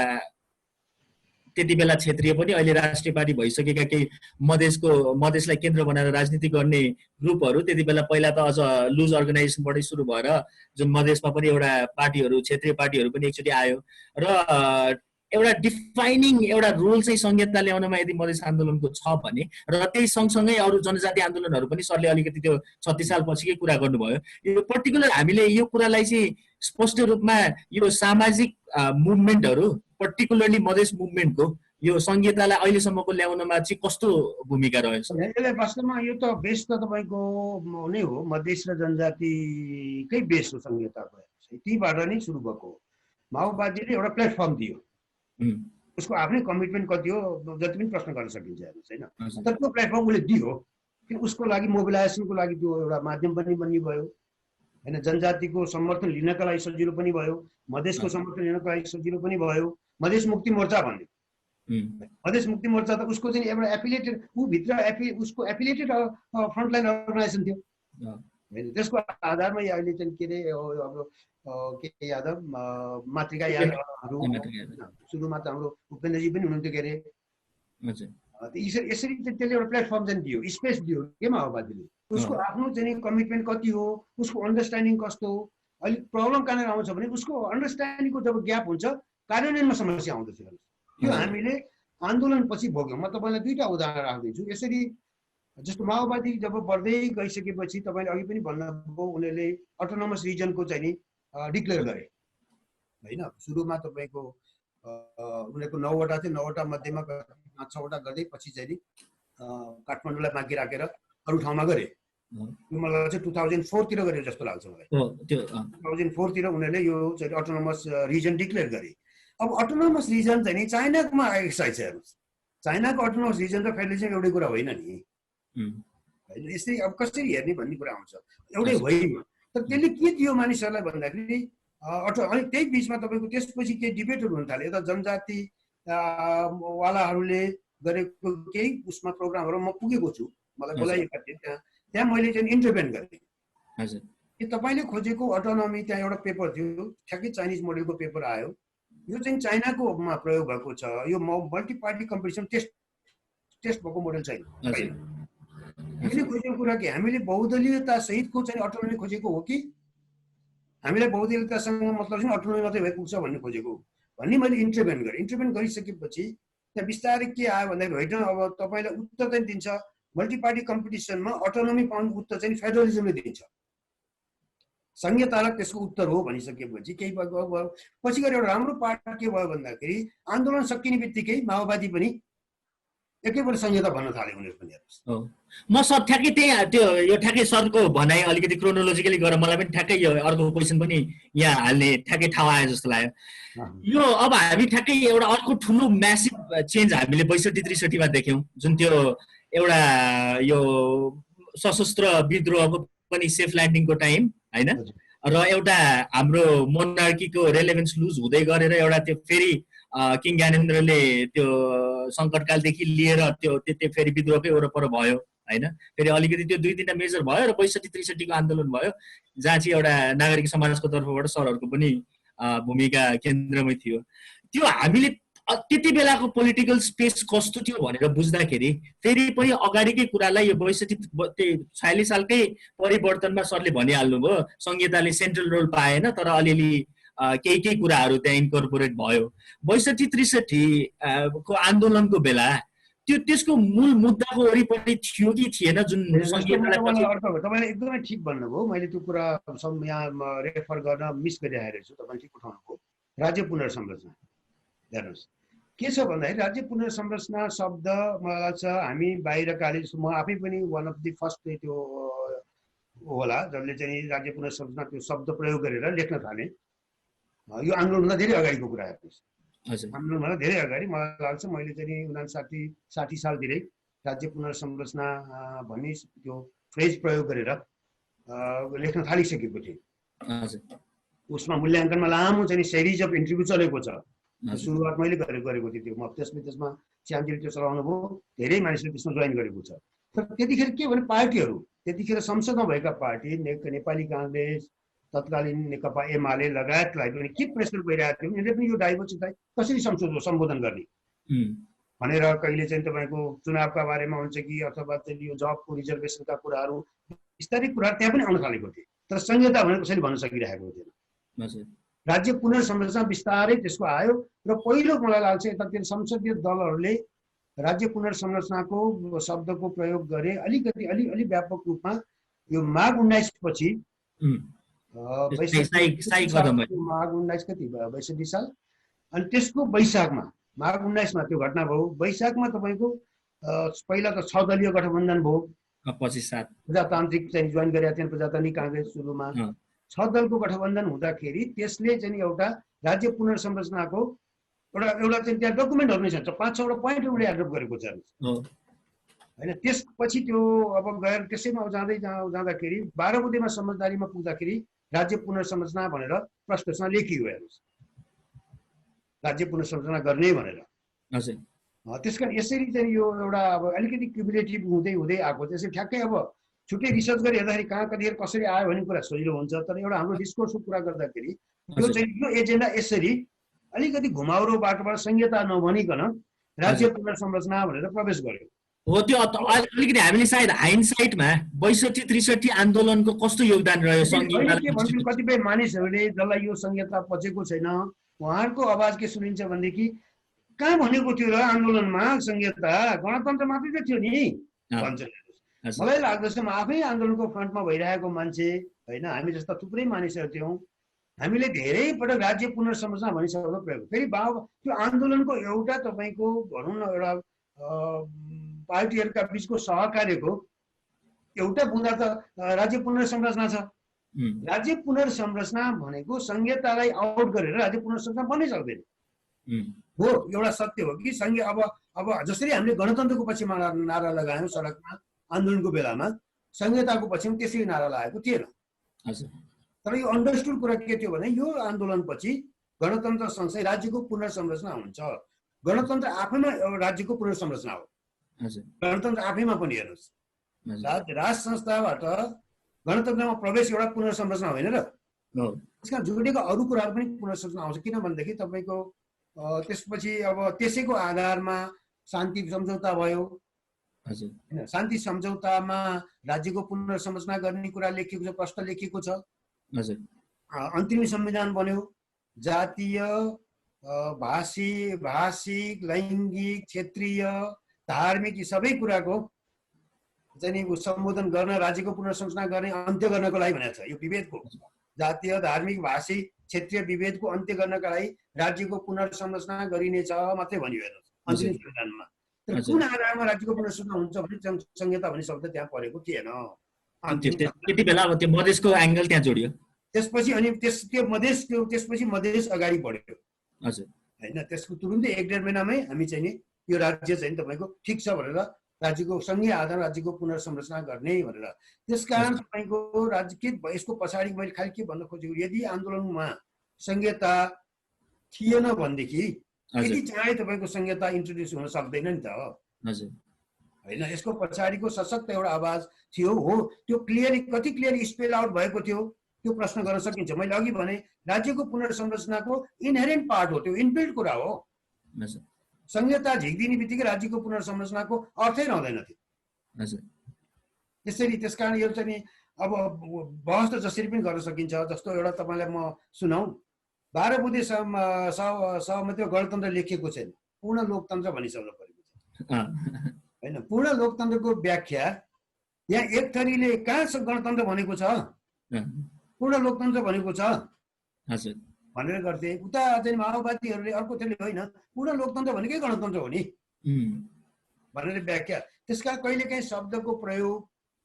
[SPEAKER 1] त्यति बेला क्षेत्रीय पनि अहिले राष्ट्रिय पार्टी भइसकेका केही मधेसलाई केन्द्र बनाएर राजनीति गर्ने ग्रुपहरू त्यति बेला पहिला त अझ लुज अर्गनाइजेसनबाटै सुरु भएर जुन मधेसमा पनि एउटा पार्टीहरू क्षेत्रीय पार्टीहरू पनि एकचोटि आयो र एउटा डिफाइनिङ एउटा रोल चाहिँ संहिता ल्याउनमा यदि मधेस आन्दोलनको छ भने र त्यही सँगसँगै अरू जनजाति आन्दोलनहरू पनि सरले अलिकति त्यो 36 साल पछिकै कुरा गर्नुभयो। यो पर्टिकुलर हामीले यो कुरालाई चाहिँ स्पष्ट रूपमा यो सामाजिक मुभमेन्टहरू पर्टिकुलरली मधेस मुभमेन्टको यो संहितालाई अहिलेसम्मको ल्याउनमा चाहिँ कस्तो भूमिका रहेछ?
[SPEAKER 2] यसले वास्तवमा यो त बेस त तपाईँको नै हो, मधेस र जनजातिकै बेस हो संहिताको, तीबाट नै सुरु भएको। माओवादीले एउटा प्लेटफर्म दियो, उसको आफ्नै कमिटमेन्ट कति हो जति पनि प्रश्न गर्न सकिन्छ हेर्नुहोस् होइन, तर त्यो प्लेटफर्म उसले दियो कि उसको लागि मोबिलाइजेसनको लागि त्यो एउटा माध्यम पनि बन्ने भयो होइन, जनजातिको समर्थन लिनका लागि सजिलो पनि भयो, मधेसको समर्थन लिनका लागि सजिलो पनि भयो। मधेस मुक्ति मोर्चा भन्ने, मधेस मुक्ति मोर्चा त उसको चाहिँ एउटा एफिलिएटेड भित्र उसको एफिलिएटेड फ्रन्टलाइन अर्गनाइजेसन थियो होइन, त्यसको आधारमा अहिले चाहिँ के अरे अब के यादव मातृका यादवहरू सुरुमा त हाम्रो उपेन्द्रजी पनि हुनुहुन्थ्यो के अरे, यसरी त्यसले एउटा प्लेटफर्म चाहिँ दियो, स्पेस दियो के माओवादीले। उसको आफ्नो चाहिँ कमिटमेन्ट कति हो, उसको अन्डरस्ट्यान्डिङ कस्तो हो। अहिले प्रब्लम कहाँनिर आउँछ भने उसको अन्डरस्ट्यान्डिङको जब ग्याप हुन्छ कार्यान्वयनमा समस्या आउँदछ। यो हामीले आन्दोलन पछि भोग्यौँ। म तपाईँलाई दुईटा उदाहरण राख्दैछु। यसरी जस्तो माओवादी जब बढ्दै गइसकेपछि तपाईँले अघि पनि भन्नुभयो उनीहरूले अटोनोमस रिजनको चाहिँ नि डिक्लेयर गरे होइन। सुरुमा तपाईँको उनीहरूको 9 वटा थियो, 9 वटा मध्येमा 5-6 वटा गर्दै पछि चाहिँ नि काठमाडौँलाई बाँकी राखेर अरू ठाउँमा गरे। यो मलाई चाहिँ 2004 तिर गरे जस्तो लाग्छ मलाई। 2004 तिर उनीहरूले यो चाहिँ अटोनोमस रिजन डिक्लेयर गरे। अब अटोनोमस रिजन चाहिँ नि चाइनाकोमा आएको छ हेर्नुहोस्, चाइनाको अटोनोमस रिजन र फेडरलिजम एउटै कुरा होइन नि होइन। यसरी अब कसरी हेर्ने भन्ने कुरा आउँछ, एउटै होइन। तर त्यसले के दियो मानिसहरूलाई भन्दाखेरि अनि त्यही बिचमा तपाईँको त्यसपछि केही डिबेटहरू हुन थाल्यो। यता जनजाति वालाहरूले गरेको केही उसमा प्रोग्रामहरू म पुगेको छु, मलाई बोलाइएका थिए त्यहाँ मैले चाहिँ इन्टरभेन गरेँ कि तपाईँले खोजेको अटोनोमी, त्यहाँ एउटा पेपर थियो ठ्याक्कै चाइनिज मोडेलको पेपर आयो, यो चाहिँ चाइनाकोमा प्रयोग भएको छ, यो मल्टी पार्टी कम्पिटिसन टेस्ट भएको मोडेल छैन। हामीले खोजेको कुरा कि हामीले बहुदलीयता सहितको चाहिँ अटोनोमी खोजेको हो कि हामीलाई बहुदलीयतासँग मतलब चाहिँ अटोनोमी मात्रै भए पुग्छ भन्ने खोजेको भन्ने मैले इन्टरभेन गरेँ। इन्टरभेन गरिसकेपछि त्यहाँ बिस्तारै के आयो भन्दाखेरि होइन अब तपाईँलाई उत्तर चाहिँ दिन्छ मल्टी पार्टी कम्पिटिसनमा अटोनोमी पाउनु उत्तर चाहिँ फेडरलिजमले दिन्छ, संहितालाई त्यसको उत्तर हो भनिसकेपछि केही पछि गएर एउटा राम्रो पार्ट के भयो भन्दाखेरि आन्दोलन सकिने बित्तिकै माओवादी पनि एकैपल्ट संहिता भन्न थाले उनीहरू पनि।
[SPEAKER 1] म सर ठ्याक्कै त्यही त्यो यो ठ्याक्कै सरको भनाइ अलिकति क्रोनोलोजिकली गरेर मलाई पनि ठ्याक्कै यो अर्को क्वेसन पनि यहाँ हाल्ने ठ्याक्कै ठाउँ आयो जस्तो लाग्यो। यो अब हामी ठ्याक्कै एउटा अर्को ठुलो म्यासिभ चेन्ज हामीले 62-63 मा देख्यौँ, जुन त्यो एउटा यो सशस्त्र विद्रोहको पनि सेफ ल्यान्डिङको टाइम होइन, र एउटा हाम्रो मोनार्कीको रेलेभेन्स लुज हुँदै गरेर एउटा त्यो फेरि किङ ज्ञानेन्द्रले त्यो सङ्कटकालदेखि लिएर त्यो फेरि विद्रोहकै वरपर भयो होइन। फेरि अलिकति त्यो 2-3टा मेजर भयो र 62-63 को आन्दोलन भयो, जहाँ चाहिँ एउटा नागरिक समाजको तर्फबाट सरहरूको पनि भूमिका केन्द्रमै थियो। त्यो हामीले त्यति बेलाको पोलिटिकल स्पेस कस्तो थियो भनेर बुझ्दाखेरि फेरि पनि अगाडिकै कुरालाई यो 46 सालकै परिवर्तनमा सरले भनिहाल्नुभयो, संहिताले सेन्ट्रल रोल पाएन तर अलिअलि केही कुराहरू त्यहाँ इन्कर्पोरेट भयो। 62-63 को आन्दोलनको बेला त्यो त्यसको मूल मुद्दाको वरिपरि थियो कि थिएन जुन
[SPEAKER 2] तपाईँले एकदमै ठिक भन्नुभयो। मैले त्यो कुरा यहाँ रेफर गर्न मिस गरिरहेको छु, तपाईँले ठिक उठाउनुभयो। राज्य पुनर्संरचना हेर्नुहोस्, के छ भन्दाखेरि राज्य पुनर्संरचना शब्द मलाई लाग्छ हामी बाहिरकाले, म आफै पनि वान अफ दि फर्स्ट त्यो होला जसले चाहिँ राज्य पुनर्संरचना त्यो शब्द प्रयोग गरेर लेख्न थाले। यो आन्दोलनभन्दा धेरै अगाडिको कुरा हेर्नुहोस्, आन्दोलनभन्दा धेरै अगाडि मलाई लाग्छ मैले चाहिँ 59-60 सालतिरै राज्य पुनर्संरचना भन्ने त्यो फ्रेज प्रयोग गरेर लेख्न थालिसकेको थिएँ। उसमा मूल्याङ्कनमा लामो चाहिँ सिरिज अफ इन्टरभ्यू चलेको छ। सुरुवात मैले गरेको थिएँ त्यो, म त्यसमा श्यामजीले त्यो चलाउनु भयो, धेरै मानिसले त्यसमा जोइन गरेको छ। तर त्यतिखेर के भने पार्टीहरू, त्यतिखेर संसदमा भएका पार्टी नेपाली काङ्ग्रेस, तत्कालीन नेकपा एमाले लगायतलाई पनि के प्रेसर भइरहेको थियो, यिनीहरूले पनि यो डाइभर्सिटीलाई कसरी सम्बोधन गर्ने भनेर कहिले चाहिँ तपाईँको चुनावका बारेमा हुन्छ कि अथवा चाहिँ यो जबको रिजर्भेसनका कुराहरू, बिस्तारै कुराहरू त्यहाँ पनि आउन थालेको थिए। तर संहिता भनेर कसैले भन्न सकिरहेको थिएन। राज्य पुनर्संरचना बिस्तारै त्यसको आयो र पहिलो मलाई लाग्छ यतातिर संसदीय दलहरूले राज्य पुनर्संरचनाको शब्दको प्रयोग गरे अलिकति अलि व्यापक रूपमा। यो माघ 19 पछि माघ 19 कति 62 साल, अनि त्यसको वैशाखमा माघ 19 मा त्यो घटना भयो। वैशाखमा तपाईँको पहिला त 6 दलीय गठबन्धन भयो,
[SPEAKER 1] 25-7
[SPEAKER 2] प्रजातान्त्रिक चाहिँ जोइन गरेका थिएन प्रजातान्त्रिक काङ्ग्रेस सुरुमा। 6 दलको गठबन्धन हुँदाखेरि त्यसले चाहिँ एउटा राज्य पुनर्संरचनाको एउटा चाहिँ त्यहाँ डकुमेन्टहरू नै छ, 5-6 वटा पोइन्टहरूले एडप्ट गरेको छ होइन। त्यसपछि त्यो अब गएर त्यसैमा जाँदाखेरि 12 बुँदेमा समझदारीमा पुग्दाखेरि राज्य पुनर्संरचना भनेर प्रश्नमा लेखियो हेर्नुहोस्, राज्य पुनर्संरचना गर्ने भनेर। त्यसकारण यसरी चाहिँ यो एउटा अब अलिकति क्युमुलेटिभ हुँदै आएको। त्यसरी ठ्याक्कै अब छुट्टै रिसर्च गरी हेर्दाखेरि कहाँ कतिखेर कसरी आयो भन्ने कुरा सजिलो हुन्छ। तर एउटा हाम्रो डिस्कोर्सको कुरा गर्दाखेरि यो चाहिँ यो एजेन्डा यसरी अलिकति घुमाउरो बाटोबाट संहिता नभनिकन राज्य पुनर्संरचना भनेर प्रवेश गर्यो।
[SPEAKER 1] हो त्यो अलिकति हामीले सायद हाइन्डसाइटमा 62-63 आन्दोलनको कस्तो योगदान रह्यो
[SPEAKER 2] संहिता, कतिपय मानिसहरूले जसलाई यो संहिता पचेको छैन उहाँहरूको आवाज के सुनिन्छ भनेदेखि कहाँ भनेको थियो र आन्दोलनमा संहिता, गणतन्त्र मात्रै त थियो नि भन्छ। मलाई लाग्दछ म आफै आन्दोलनको फ्रन्टमा भइरहेको मान्छे होइन, हामी जस्ता थुप्रै मानिसहरू थियौँ, हामीले धेरै पटक राज्य पुनर्संरचना भन्ने शब्द प्रयोग। फेरि त्यो आन्दोलनको एउटा तपाईँको भनौँ न एउटा पार्टीहरूका बिचको सहकार्यको एउटा बुँदा त राज्य पुनर्संरचना छ। राज्य पुनर्संरचना भनेको संहितालाई आउट गरेर राज्य पुनर्संरचना बन्नै सक्दैन हो। एउटा सत्य हो कि अब जसरी हामीले गणतन्त्रको पछिमा नारा लगायौँ सडकमा आन्दोलनको बेलामा, संहिताको पछिमा त्यसरी नारा लगाएको थिएन। तर यो अन्डरस्टुड कुरा के थियो भने यो आन्दोलनपछि गणतन्त्र सँगसँगै राज्यको पुनर्संरचना हुन्छ। गणतन्त्र आफैमा राज्यको पुनर्संरचना हो। गणतन्त्र आफैमा पनि हेर्नुहोस्, राज संस्थाबाट गणतन्त्रमा प्रवेश एउटा पुनर्संरचना होइन र। त्यसका जोडिएका अरू कुराहरू पनि पुनर्संरचना आउँछ। किनभनेदेखि तपाईँको त्यसपछि अब त्यसैको आधारमा शान्ति सम्झौता भयो होइन। शान्ति सम्झौतामा राज्यको पुनर्संरचना गर्ने कुरा लेखिएको छ, प्रश्न लेखिएको छ। अन्तरिम संविधान बन्यो। जातीय भाषिक लैङ्गिक क्षेत्रीय धार्मिक यी सबै कुराको चाहिँ सम्बोधन गर्न, राज्यको पुनर्संरचना गर्ने, अन्त्य गर्नको लागि भनेको छ। यो विभेदको जातीय धार्मिक भाषिक क्षेत्रीय विभेदको अन्त्य गर्नका लागि राज्यको पुनर्संरचना गरिनेछ मात्रै भनियो हेर्नुहोस् अन्तरिम संविधानमा। तर कुन आधारमा राज्यको पुनर्संरचना हुन्छ भने संहिता भन्ने शब्द त्यहाँ परेको थिएन।
[SPEAKER 1] त्यति बेला अब त्यो मधेसको एंगल त्यहाँ जोडियो।
[SPEAKER 2] त्यसपछि अनि त्यसपछि मधेस अगाडि बढ्यो होइन। त्यसको तुरुन्तै 1-1.5 महिनामै हामी चाहिँ नि यो राज्य चाहिँ तपाईँको ठिक छ भनेर राज्यको सङ्घीय आधार राज्यको पुनर्संरचना गर्ने भनेर। त्यसकारण तपाईँको राज्य के यसको पछाडि मैले खालि के भन्न खोजेको, यदि आन्दोलनमा संहिता थिएन भनेदेखि यति चाँडै तपाईँको संहिता इन्ट्रोड्युस हुन सक्दैन नि त होइन। यसको पछाडिको सशक्त एउटा आवाज थियो हो। त्यो कति क्लियरली स्पेल आउट भएको थियो त्यो प्रश्न गर्न सकिन्छ। मैले अघि भने राज्यको पुनर्संरचनाको इनहेरेन्ट पार्ट हो, त्यो इनबिल्ट कुरा हो। संहिता झिक्दिने बित्तिकै राज्यको पुनर्संरचनाको अर्थै रहँदैन थियो त्यसरी। त्यसकारण यो चाहिँ अब बहस त जसरी पनि गर्न सकिन्छ। जस्तो एउटा तपाईँलाई म सुनाउँ, 12 बुँदे सहमति गणतन्त्र लेखिएको छैन, पूर्ण लोकतन्त्र भन्ने शब्द परेको छ होइन। पूर्ण लोकतन्त्रको व्याख्या यहाँ एक थरीले कहाँ गणतन्त्र भनेको छ, पूर्ण लोकतन्त्र भनेको छ भनेर गर्थे। उता चाहिँ माओवादीहरूले अर्को त्यसले होइन पूर्ण लोकतन्त्र भनेकै गणतन्त्र हो नि भनेर व्याख्या। त्यसकारण कहिलेकाहीँ शब्दको प्रयोग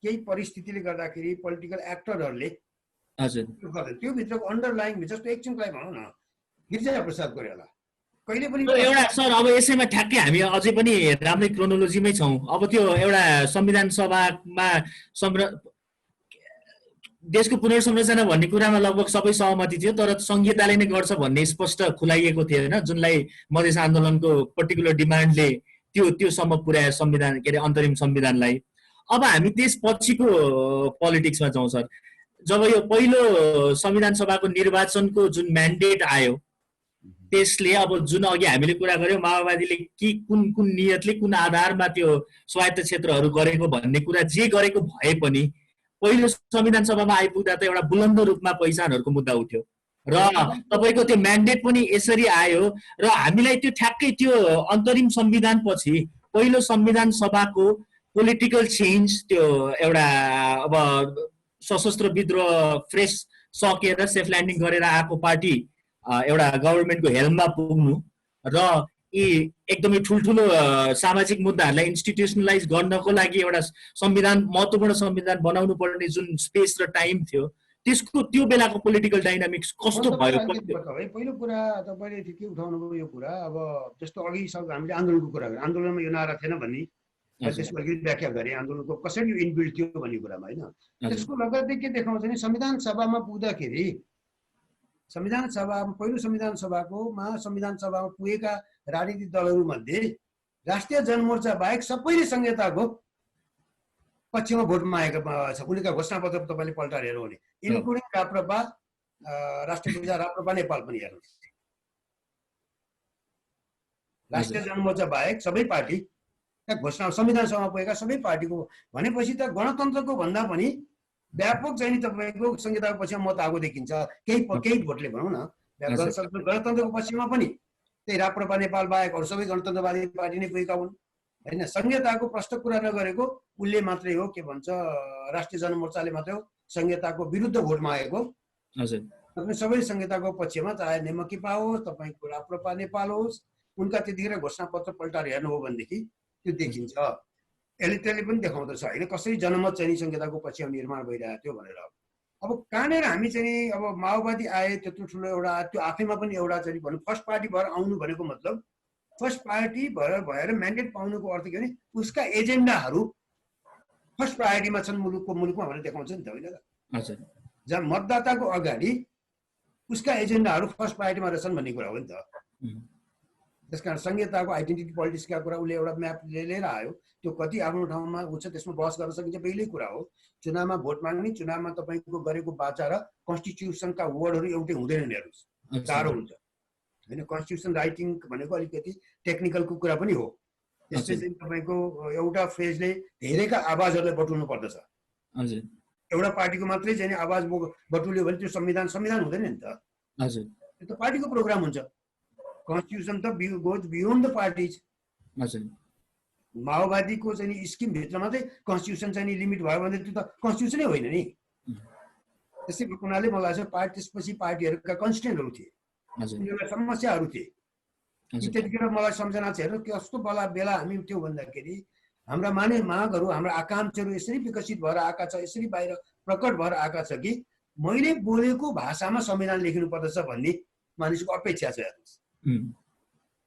[SPEAKER 2] केही परिस्थितिले गर्दाखेरि पोलिटिकल एक्टरहरूले त्यो भित्रको अन्डरलाइन जस्तो एकछिनलाई भनौँ न गिरिजा प्रसाद कोइराला कहिले पनि
[SPEAKER 1] एउटा सर अब यसैमा ठ्याक्कै हामी अझै पनि राम्रै क्रोनोलोजीमै छौँ। अब त्यो एउटा संविधान सभामा देशको पुनर्संरचना भन्ने कुरामा लगभग सबै सहमति थियो, तर संहिताले नै गर्छ भन्ने स्पष्ट खुलाइएको थिएन, जुनलाई मधेस आन्दोलनको पर्टिकुलर डिमान्डले त्योसम्म पुर्यायो संविधान के अरे अन्तरिम संविधानलाई। अब हामी त्यसपछिको पोलिटिक्समा जाउँ सर। जब यो पहिलो संविधान सभाको निर्वाचनको जुन म्यान्डेट आयो त्यसले अब जुन अघि हामीले कुरा गर्यौँ माओवादीले कुन नियतले कुन आधारमा त्यो स्वायत्त क्षेत्रहरू गरेको भन्ने कुरा जे गरेको भए पनि पहिलो संविधान सभामा आइपुग्दा त एउटा बुलन्द रूपमा पहिचानहरूको मुद्दा उठ्यो र तपाईको त्यो म्यान्डेट पनि यसरी आयो र हामीलाई त्यो ठ्याक्कै त्यो अन्तरिम संविधान पछि पहिलो संविधान सभाको पोलिटिकल चेन्ज त्यो एउटा अब सशस्त्र विद्रोह फ्रेस सकेर सेफ ल्यान्डिङ गरेर आएको पार्टी एउटा गभर्नमेन्टको हेल्ममा पुग्नु र यी एकदमै ठुल्ठुलो सामाजिक मुद्दाहरूलाई इन्स्टिट्युसनलाइज गर्नको लागि एउटा संविधान महत्त्वपूर्ण संविधान बनाउनु पर्ने जुन स्पेस र टाइम थियो त्यसको त्यो बेलाको पोलिटिकल डाइनामिक्स कस्तो भयो?
[SPEAKER 2] पहिलो कुरा तपाईँले ठिकै उठाउनु भयो यो कुरा। अब जस्तो अघि हामीले आन्दोलनको कुरा गऱ्यौँ, आन्दोलनमा यो नारा थिएन भन्ने त्यसको अलिकति व्याख्या गरेँ, आन्दोलनको कसरी यो इनबिल्ड थियो भन्ने कुरामा होइन। त्यसको लगत्तै के देखाउँछ भने संविधान सभामा पुग्दाखेरि पहिलो संविधान सभामा पुगेका राजनीतिक दलहरूमध्ये राष्ट्रिय जनमोर्चा बाहेक सबैले संहिताको पक्षमा भोट मागेका छ। उनीका घोषणापत्र तपाईँले पल्टाएर हेर्नु भने इन्क्लुडिङ राप्रपा, राष्ट्रिय प्रजा राप्रपा नेपाल पनि हेर्नु। राष्ट्रिय जनमोर्चा बाहेक सबै पार्टी घोषणा संविधान सभामा पुगेका सबै पार्टीको भनेपछि त गणतन्त्रको भन्दा पनि व्यापक चाहिँ तपाईँको संहिताको पक्षमा मत आएको देखिन्छ। केही भोटले भनौँ न गणतन्त्रको पक्षमा पनि त्यही राप्रपा नेपाल बाहेक अरू सबै गणतन्त्रवादी पार्टी नै पुगेका हुन् होइन। संहिताको प्रश्न कुरा नगरेको उसले मात्रै हो, के भन्छ राष्ट्रिय जनमोर्चाले मात्रै हो संहिताको विरुद्ध भोट मागेको। तपाईँ सबै संहिताको पक्षमा चाहे नेमकिपा होस् तपाईँको राप्रपा नेपाल होस् उनका त्यतिखेर घोषणापत्र पल्टाएर हेर्नु हो भनेदेखि त्यो देखिन्छ। त्यसले पनि देखाउँदछ होइन कसरी जनमत चाहिँ संहिताको पक्षमा निर्माण भइरहेको थियो भनेर। अब कहाँनिर हामी चाहिँ अब माओवादी आए त्यत्रो ठुलो एउटा त्यो आफैमा पनि एउटा चाहिँ भनौँ फर्स्ट पार्टी भएर आउनु भनेको मतलब फर्स्ट पार्टी भएर म्यान्डेट पाउनुको अर्थ के भने उसका एजेन्डाहरू फर्स्ट प्रायोरिटीमा छन् मुलुकमा भनेर देखाउँछ नि त होइन त। जहाँ मतदाताको अगाडि उसका एजेन्डाहरू फर्स्ट प्रायोरिटीमा रहेछन् भन्ने कुरा हो नि त। त्यसकारण संहिताको आइडेन्टिटी पोलिटिक्सका कुरा उसले एउटा म्याप लिएर आयो। त्यो कति आफ्नो ठाउँमा हुन्छ त्यसमा बहस गर्न सकिन्छ पहिल्यै कुरा हो। चुनावमा भोट माग्ने, चुनावमा तपाईँको गरेको बाचा र कन्स्टिट्युसनका वर्डहरू एउटै हुँदैनन्, हेर्नुहोस् गाह्रो हुन्छ होइन। कन्स्टिट्युसन राइटिङ भनेको अलिकति टेक्निकलको कुरा पनि हो। त्यसले चाहिँ तपाईँको एउटा फ्रेजले धेरैका आवाजहरूलाई बटुल्नु पर्दछ। एउटा पार्टीको मात्रै चाहिँ आवाज बटुल्यो भने त्यो संविधान हुँदैन नि त। त्यो त पार्टीको प्रोग्राम हुन्छ। कन्स्टिट्युसन त गोज बियोन्ड द पार्टिज। माओवादीको चाहिँ स्किम भित्र मात्रै कन्स्टिट्युसन चाहिँ लिमिट भयो भने त्यो त कन्स्टिट्युसनै होइन नि। त्यसै हुनाले मलाई लाग्छ त्यसपछि पार्टीहरूका कन्स्टेन्टहरू थिए, उनीहरूलाई समस्याहरू थिए। त्यतिखेर मलाई सम्झना छ हेर्नु कस्तो बेला हामी त्यो भन्दाखेरि हाम्रा मागहरू हाम्रा आकाङ्क्षाहरू यसरी विकसित भएर आएका छ, यसरी बाहिर प्रकट भएर आएका छ कि मैले बोलेको भाषामा संविधान लेखिनु पर्दछ भन्ने मानिसको अपेक्षा छ हेर्नुहोस्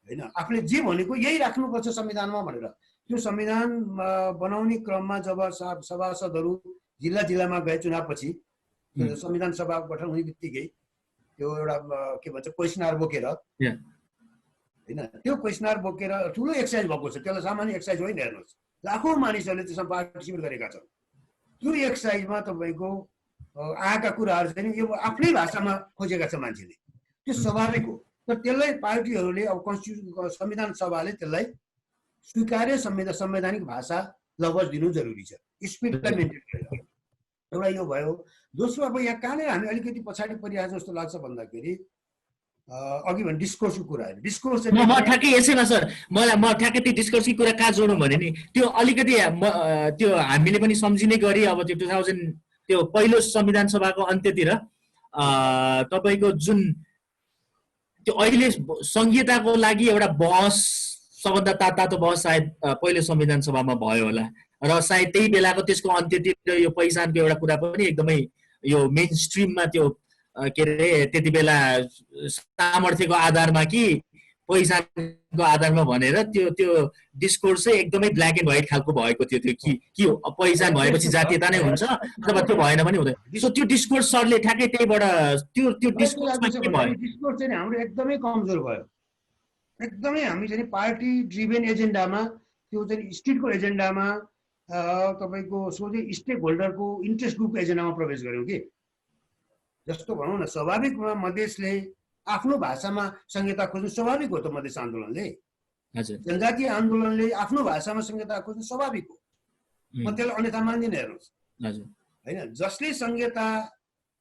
[SPEAKER 2] होइन। आफूले जे भनेको यही राख्नुपर्छ संविधानमा भनेर त्यो संविधान बनाउने क्रममा जब सभासदहरू जिल्लामा गए चुनावपछि संविधान सभा गठन हुने बित्तिकै त्यो एउटा के भन्छ क्वेसनर बोकेर होइन, त्यो क्वेसनर बोकेर ठुलो एक्सर्साइज भएको छ। त्यसलाई सामान्य एक्सर्साइज होइन, हेर्नुहोस् लाखौँ मानिसहरूले त्यसमा पार्टिसिपेट गरेका छन्। त्यो एक्सर्साइजमा तपाईँको आएका कुराहरू चाहिँ यो आफ्नै भाषामा खोजेका छ मान्छेले, त्यो स्वाभाविक हो। तर त्यसलाई पार्टीहरूले अब कन्स्टिट्युसन संविधान सभाले त्यसलाई स्वीकार्य संवैधानिक भाषा लफज दिनु जरुरी छ। स्पिडलाई मेन्टेन गरेर एउटा यो भयो। दोस्रो अब यहाँ कहाँनिर हामी अलिकति पछाडि परिरहेको जस्तो लाग्छ भन्दाखेरि अघि भने डिस्कोर्सको कुरा होइन। डिस्कोर्स
[SPEAKER 1] म ठ्याक्कै यसैमा सर म ठ्याक्कै त्यो डिस्कोर्सको कुरा कहाँ जोडौँ भने नि त्यो अलिकति त्यो हामीले पनि सम्झिने गरी अब त्यो 2000 त्यो पहिलो संविधान सभाको अन्त्यतिर तपाईँको जुन त्यो अहिले संहिताको लागि एउटा बहस, सबभन्दा तातो बहस सायद पहिले संविधान सभामा भयो होला र सायद त्यही बेलाको त्यसको अन्त्यतिर यो पहिचानको एउटा कुरा पनि एकदमै यो मेन स्ट्रिममा त्यो के अरे त्यति बेला सामर्थ्यको आधारमा कि पहिचानको आधारमा भनेर त्यो त्यो डिस्कोर्स चाहिँ एकदमै ब्ल्याक एन्ड व्हाइट खालको भएको थियो। त्यो कि पहिचान भएपछि जातीयता नै हुन्छ अथवा त्यो भएन पनि हुँदैन। सो त्यो डिस्कोर्स सरले ठ्याक्कै त्यहीबाट त्यो डिस्कोर्समा के भयो?
[SPEAKER 2] डिस्कोर्स चाहिँ हाम्रो एकदमै कमजोर भयो। एकदमै हामी चाहिँ पार्टी ड्रिभन एजेन्डामा, त्यो चाहिँ स्टेटको एजेन्डामा, तपाईँको सोझै स्टेक होल्डरको इन्ट्रेस्ट ग्रुपको एजेन्डामा प्रवेश गर्यौँ कि। जस्तो भनौँ न, स्वाभाविक रूपमा मधेसले आफ्नो भाषामा संहिता खोज्नु स्वाभाविक हो त। मधेस आन्दोलनले, जनजातीय आन्दोलनले आफ्नो भाषामा संहिता खोज्नु स्वाभाविक हो। म त्यसलाई अन्यथा मान्दिनँ। हेर्नुहोस् होइन, जसले संहिता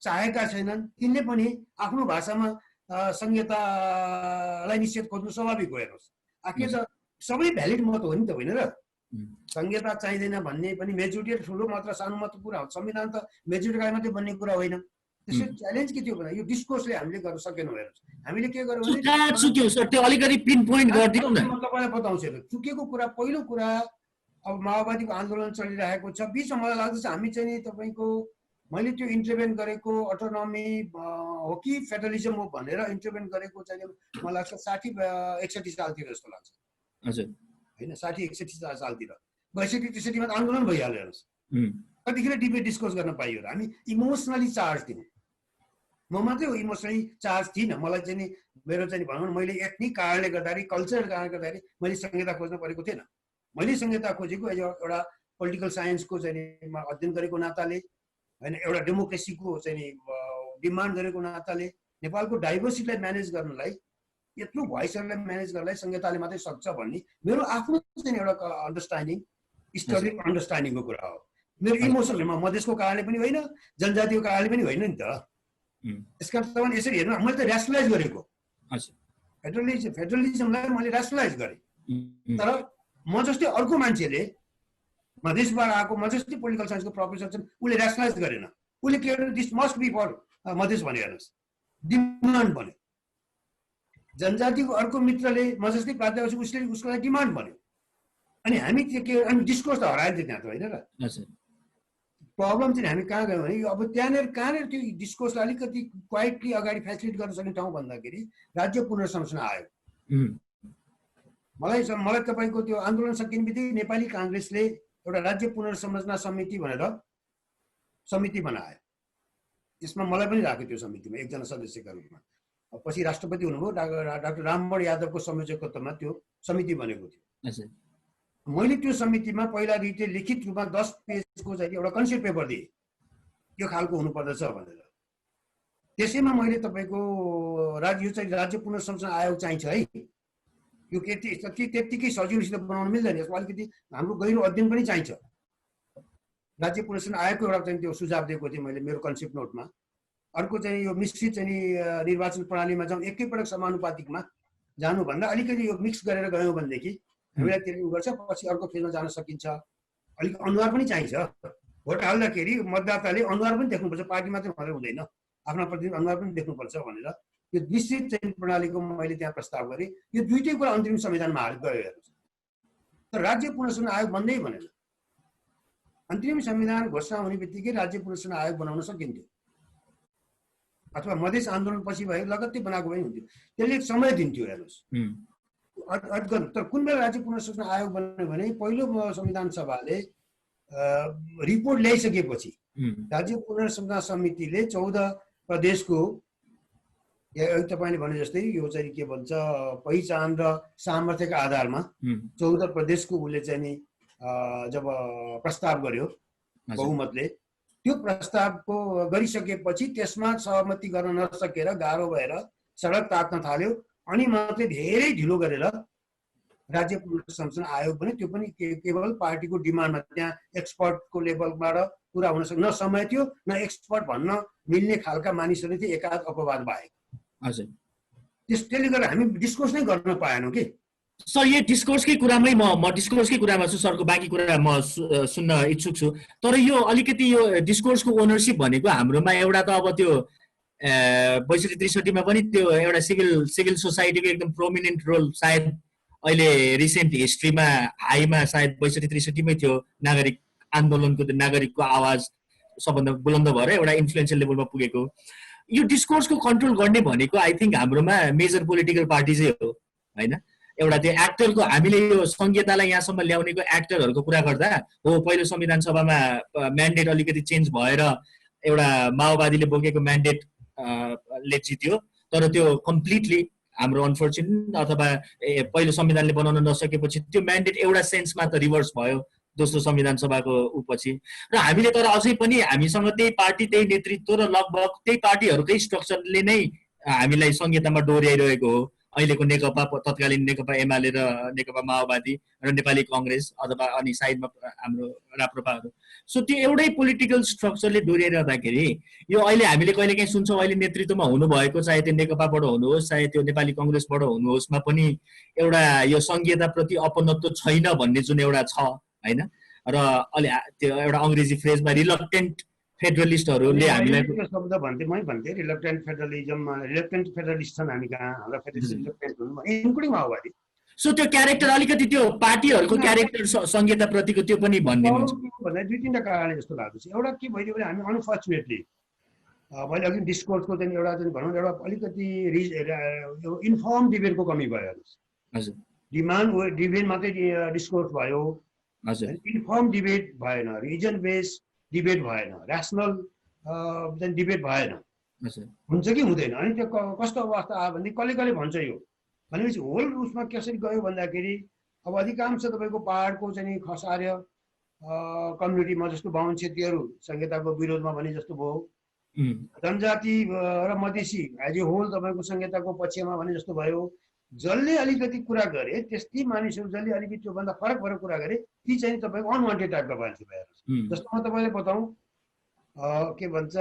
[SPEAKER 2] चाहेका छैनन् तिनले पनि आफ्नो भाषामा संहितालाई निषेध खोज्नु स्वाभाविक हो। हेर्नुहोस्, आखिर त सबै भ्यालिड मत हो नि त, होइन र? संहिता चाहिँदैन भन्ने पनि मेजोरिटी ठुलो मात्र सानो मात्र कुरा हो। संविधान त मेजोरिटीलाई मात्रै बन्ने कुरा होइन। त्यसको च्यालेन्ज के थियो भने यो डिस्कोर्सले हामीले गर्न सकेनौँ। हेर्नुहोस्, हामीले के गर्यौँ भने
[SPEAKER 1] त्यो अलिकति पिन पोइन्ट गरिदिउँ न।
[SPEAKER 2] म तपाईँलाई बताउँछु। चुकेको कुरा, पहिलो कुरा, अब माओवादीको आन्दोलन चलिरहेको छ बिचमा मलाई लाग्दछ हामी चाहिँ नि तपाईँको, मैले त्यो इन्टरभेन गरेको अटोनोमी हो कि फेडरलिजम हो भनेर इन्टरभेन गरेको चाहिँ मलाई लाग्छ 60-61 सालतिर जस्तो लाग्छ।
[SPEAKER 1] हजुर
[SPEAKER 2] होइन, 60-61 सालतिर गइसक्यो। त्यसैमा आन्दोलन भइहाल्यो। हेर्नुहोस्, कतिखेर डिबेट डिस्कस गर्न पाइयो र हामी इमोसनली चार्ज थियौँ। म मात्रै हो इमोसनली चार्ज थिइनँ। मलाई चाहिँ नि मेरो चाहिँ भनौँ न, मैले एथनिक कारणले गर्दाखेरि, कल्चरल कारणले गर्दाखेरि मैले संहिता खोज्नु परेको थिएन। मैले संहिता खोजेको एउटा पोलिटिकल साइन्सको चाहिँ अध्ययन गरेको नाताले, होइन, एउटा डेमोक्रेसीको चाहिँ डिमान्ड गरेको नाताले, नेपालको डाइभर्सिटीलाई म्यानेज गर्नलाई, यत्रो भोइसहरूलाई म्यानेज गर्नलाई संहिताले मात्रै सक्छ भन्ने मेरो आफ्नो चाहिँ एउटा अन्डरस्ट्यान्डिङ, हिस्टोरिक अन्डरस्ट्यान्डिङको कुरा हो। मेरो इमोसनलमा मधेसको कारणले पनि होइन, जनजातिको कारणले पनि होइन नि त। यसकारण तपाईँले यसरी हेर्नु, मैले त ऱ्यासनलाइज गरेको फेडरलिजमलाई मैले ऱ्यासनलाइज गरेँ। तर म जस्तै अर्को मान्छेले, मधेसबाट आएको म जस्तै पोलिटिकल साइन्सको प्रोफेसर छन्, उसले ऱ्यासनलाइज गरेन। उसले के गर्नु, this must be for Madhesh भने। हेर्नुहोस्, डिमान्ड भन्यो। जनजातिको अर्को मित्रले म जस्तै प्राध्यापक उसले उसको लागि डिमान्ड भन्यो। अनि हामी के अनि डिस्कोर्स त हरायो त्यहाँ त, होइन र? प्रब्लम चाहिँ हामी कहाँ गयौँ भने अब कहाँनिर त्यो डिस्कोर्सलाई अलिकति क्वाइटली अगाडि फेसिलिट गर्न सक्ने ठाउँ भन्दाखेरि राज्य पुनर्संरचना आयो। मलाई तपाईँको त्यो आन्दोलन सकिने बित्तिकै नेपाली काङ्ग्रेसले एउटा राज्य पुनर्संरचना समिति भनेर समिति बनायो। यसमा मलाई पनि राख्यो त्यो समितिमा एकजना सदस्यका रूपमा। पछि राष्ट्रपति हुनुभयो, डाक्टर राममोहन यादवको संयोजकत्वमा त्यो समिति बनेको थियो। मैले त्यो समितिमा पहिला लिखित रूपमा 10 पेजको चाहिँ एउटा कन्सेप्ट पेपर दिएँ, यो खालको हुनुपर्दछ भनेर। त्यसैमा मैले तपाईँको यो चाहिँ राज्य पुनर्संरचना आयोग चाहिन्छ है, यो त्यत्तिकै सजिलोसित बनाउन मिल्दैन। यसमा अलिकति हाम्रो गहिरो अध्ययन पनि चाहिन्छ। राज्य पुनर्संरचना आयोगको एउटा चाहिँ त्यो सुझाव दिएको थिएँ मैले मेरो कन्सेप्ट नोटमा। अर्को चाहिँ यो मिश्रित चाहिँ निर्वाचन प्रणालीमा जाउँ, एकैपटक समानुपातिकमा जानुभन्दा अलिकति यो मिक्स गरेर गयौँ भनेदेखि हामीलाई त्यसले उ गर्छ, पछि अर्को फेजमा जान सकिन्छ। अलिक अनुहार पनि चाहिन्छ। भोट हाल्दाखेरि मतदाताले अनुहार पनि देख्नुपर्छ, पार्टी मात्रै मात्रै हुँदैन, आफ्ना प्रतिनिधि अनुहार पनि देख्नुपर्छ भनेर यो मिश्रित चाहिँ प्रणालीको मैले त्यहाँ प्रस्ताव गरेँ। यो दुईटै कुरा अन्तरिम संविधानमा गयो। हेर्नुहोस्, तर राज्य पुनर्संरचना आयोग बन्दै भनेन। अन्तरिम संविधान घोषणा हुने बित्तिकै राज्य पुनर्संरचना आयोग बनाउन सकिन्थ्यो, अथवा मधेस आन्दोलन पछि भए लगत्तै बनाएको भए हुन्थ्यो। त्यसले समय दिन्थ्यो। हेर्नुहोस्, तर कुन बेला राज्य पुनर्संरचना आयोग बन्यो भने पहिलो संविधान सभाले रिपोर्ट ल्याइसकेपछि राज्य पुनर्संरचना समितिले 14 प्रदेशको, तपाईँले भने जस्तै यो चाहिँ के भन्छ पहिचान र सामर्थ्यका आधारमा 14 प्रदेशको उसले चाहिँ नि जब प्रस्ताव गर्यो बहुमतले, त्यो प्रस्तावको गरिसकेपछि त्यसमा सहमति गर्न नसकेर गाह्रो भएर सडक तात्न थाल्यो। अनि मात्रै धेरै ढिलो गरेर राज्य पुनर्संरचना आयोग पनि त्यो पनि केवल पार्टीको डिमान्डमा, त्यहाँ एक्सपर्टको लेभलबाट पुरा हुन सक्ने न समय थियो न एक्सपर्ट भन्न मिल्ने खालका मानिसहरू थिए, एकाध अपवाद बाहेक।
[SPEAKER 1] हजुर,
[SPEAKER 2] त्यसले गर्दा हामी डिस्कोर्स नै गर्न पाएनौँ कि।
[SPEAKER 1] सर, यो डिस्कोर्सकै कुरामै म डिस्कोर्सकै कुरामा छु। सरको बाँकी कुरा म सुन्न इच्छुक छु। तर यो अलिकति यो डिस्कोर्सको ओनरसिप भनेको हाम्रोमा एउटा त अब त्यो 62-63 मा पनि त्यो एउटा सिभिल सोसाइटीको एकदम प्रोमिनेन्ट रोल सायद अहिले रिसेन्ट हिस्ट्रीमा हाईमा सायद 62-63 मै थियो। नागरिक आन्दोलनको नागरिकको आवाज सबभन्दा बुलन्द भएर एउटा इन्फ्लुएन्सियल लेभलमा पुगेको। यो डिस्कोर्सको कन्ट्रोल गर्ने भनेको आई थिङ्क हाम्रोमा मेजर पोलिटिकल पार्टिजै हो होइन। एउटा त्यो एक्टरको हामीले यो संहितालाई यहाँसम्म ल्याउनेको एक्टरहरूको कुरा गर्दा हो पहिलो संविधान सभामा म्यान्डेट अलिकति चेन्ज भएर एउटा माओवादीले बोकेको म्यान्डेट ले जित्यो, तर त्यो कम्प्लिटली हाम्रो अनफर्चुनेट अथवा पहिलो संविधानले बनाउन नसकेपछि त्यो म्यान्डेट एउटा सेन्समा त रिभर्स भयो दोस्रो संविधान सभाको पछि। र हामीले तर अझै पनि हामीसँग त्यही पार्टी त्यही नेतृत्व र लगभग त्यही पार्टीहरूकै स्ट्रक्चरले नै हामीलाई संहितामा डोर्याइरहेको हो। अहिलेको नेकपा, तत्कालीन नेकपा एमाले र नेकपा माओवादी र नेपाली कङ्ग्रेस अथवा अनि साइडमा हाम्रो राप्रपाहरू। सो त्यो एउटै पोलिटिकल स्ट्रक्चरले डोर्याइरहँदाखेरि यो अहिले हामीले कहिलेकाहीँ सुन्छौँ अहिले नेतृत्वमा हुनुभएको चाहे त्यो नेकपाबाट हुनुहोस् चाहे त्यो नेपाली कङ्ग्रेसबाट हुनुहोस्मा पनि एउटा यो संहिताप्रति अपनत्व छैन भन्ने जुन एउटा छ होइन। र अलि त्यो एउटा अङ्ग्रेजी फ्रेजमा रिलक्टेन्ट फेडरलिस्टहरूले हामीलाई
[SPEAKER 2] शब्द भन्थे मै भन्थे रिलक्टेन्ट फेडरलिजममा रिलक्टेन्ट फेडरलिस्ट छन् हामी कहाँ हाम्रो फेडरलिस्ट रिलक्टेन्ट हुनु इन्क्लुडिङ माओवादी।
[SPEAKER 1] सो त्यो क्यारेक्टर अलिकति त्यो पार्टीहरूको क्यारेक्टर संहिता प्रतिको त्यो पनि भनिदिनुहुन्छ
[SPEAKER 2] भन्दा दुई तीनटा कारणले जस्तो लाग्छ। एउटा के भइदियो भने हामी अनफर्चुनेटली मैले अघि डिस्कोर्सको चाहिँ एउटा चाहिँ भनौँ एउटा अलिकति इन्फर्म डिबेटको कमी भयो।
[SPEAKER 1] हजुर
[SPEAKER 2] डिबेट मात्रै डिस्कोर्स भयो,
[SPEAKER 1] हजुर
[SPEAKER 2] इन्फर्म डिबेट भएन, रिजन बेस्ड डिबेट भएन, ऱ्यासनल डिबेट भएन। हुन्छ कि हुँदैन। अनि त्यो कस्तो अवस्था आयो भने कसले भन्छ यो भनेपछि होल उसमा कसरी गयो भन्दाखेरि अब अधिकांश तपाईँको पाहाडको चाहिँ खसार्य कम्युनिटीमा जस्तो बाहुन छेत्रीहरू संहिताको विरोधमा भने जस्तो भयो, जनजाति र मधेसी एज ए होल तपाईँको संहिताको पक्षमा भने जस्तो भयो। जसले अलिकति कुरा गरे त्यस्तै मानिसहरू जसले अलिकति त्योभन्दा फरक भएर कुरा गरे ती चाहिँ तपाईँको अनवान्टेड टाइपका मान्छे भएर जस्तो म तपाईँलाई बताउँ के भन्छ